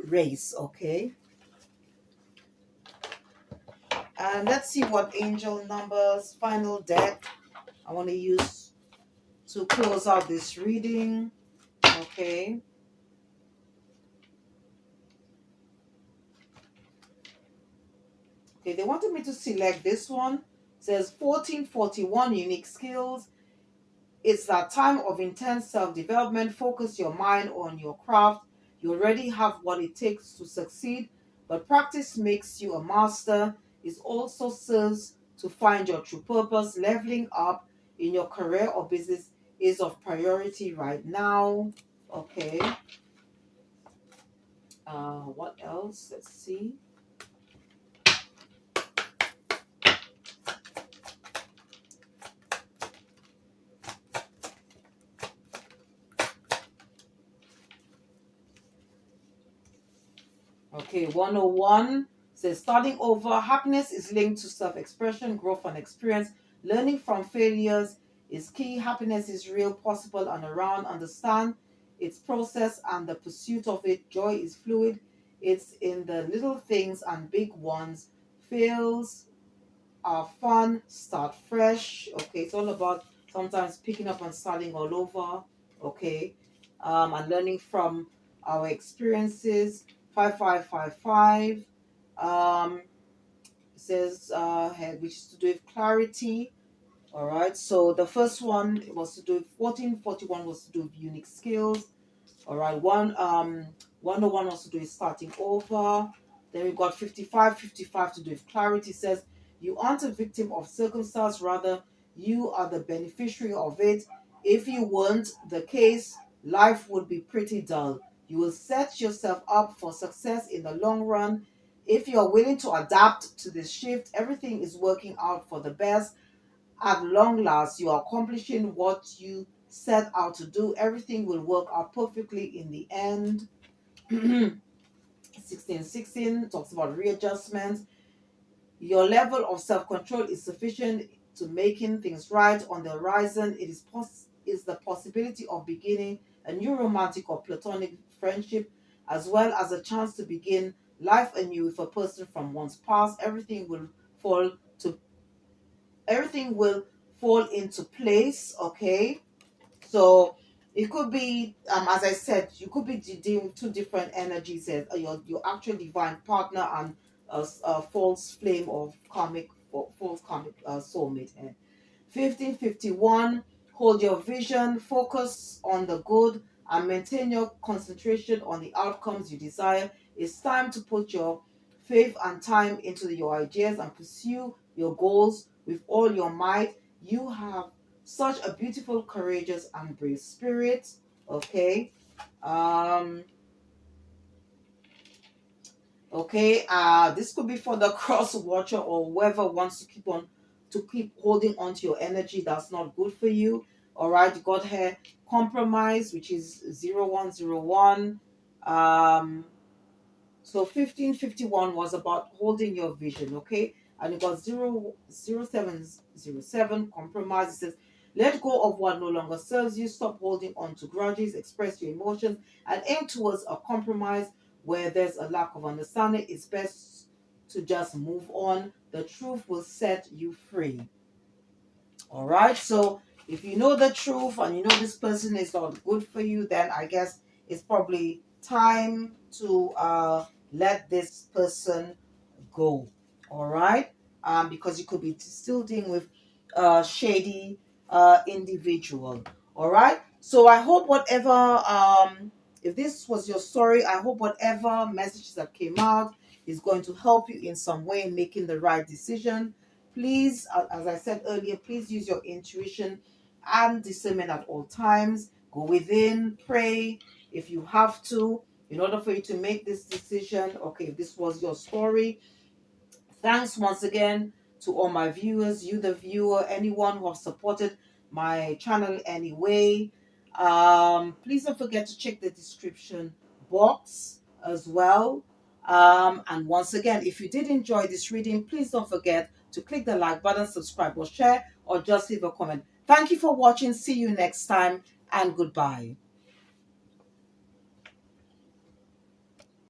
race. Okay, and let's see what angel numbers final deck I want to use to close out this reading. Okay. Okay, they wanted me to select this one. It says 1441 unique skills. It's that time of intense self-development. Focus your mind on your craft. You already have what it takes to succeed, but practice makes you a master. It also serves to find your true purpose. Leveling up in your career or business is of priority right now. Okay. What else? Let's see. Okay, 101 says starting over. Happiness is linked to self expression, growth, and experience. Learning from failures is key. Happiness is real, possible, and around. Understand its process and the pursuit of it. Joy is fluid, it's in the little things and big ones. Fails are fun, start fresh. Okay, it's all about sometimes picking up and starting all over. Okay, and learning from our experiences. 5555. It says, which is to do with clarity. All right, so the first one was to do with 1441 was to do with unique skills. All right, 101 was to do with starting over. Then we got 5555 to do with clarity. It says you aren't a victim of circumstance, rather you are the beneficiary of it. If you weren't the case, life would be pretty dull. You will set yourself up for success in the long run. If you are willing to adapt to this shift, everything is working out for the best. At long last, you are accomplishing what you set out to do. Everything will work out perfectly in the end. 1616 talks about readjustments. Your level of self-control is sufficient to making things right. On the horizon, it is the possibility of beginning a new romantic or platonic friendship, as well as a chance to begin life anew with a person from one's past. Fall to everything will fall into place. Okay, so it could be, as I said, you could be dealing with two different energies, your actual divine partner and a false flame of karmic or false karmic soulmate. 1551, hold your vision, focus on the good, and maintain your concentration on the outcomes you desire. It's time to put your faith and time into your ideas and pursue your goals with all your might. You have such a beautiful, courageous, and brave spirit. Okay. Um, Okay, this could be for the cross watcher or whoever wants to keep holding on to your energy that's not good for you. All right, you got here compromise, which is 0101. So 1551 was about holding your vision, okay? And it got 0707 compromise. It says, let go of what no longer serves you, stop holding on to grudges, express your emotions, and aim towards a compromise where there's a lack of understanding. It's best to just move on. The truth will set you free. All right. So if you know the truth and you know this person is not good for you, then I guess it's probably time to let this person go. All right. Because you could be still dealing with shady individual. All right. So I hope whatever if this was your story, I hope whatever messages that came out is going to help you in some way in making the right decision. Please, as I said earlier, please use your intuition and discernment at all times. Go within, pray if you have to, in order for you to make this decision. Okay, if this was your story, thanks once again to all my viewers, you the viewer, anyone who have supported my channel anyway. Please don't forget to check the description box as well. And once again, if you did enjoy this reading, please don't forget to click the like button, subscribe or share, or just leave a comment. Thank you for watching. See you next time and goodbye.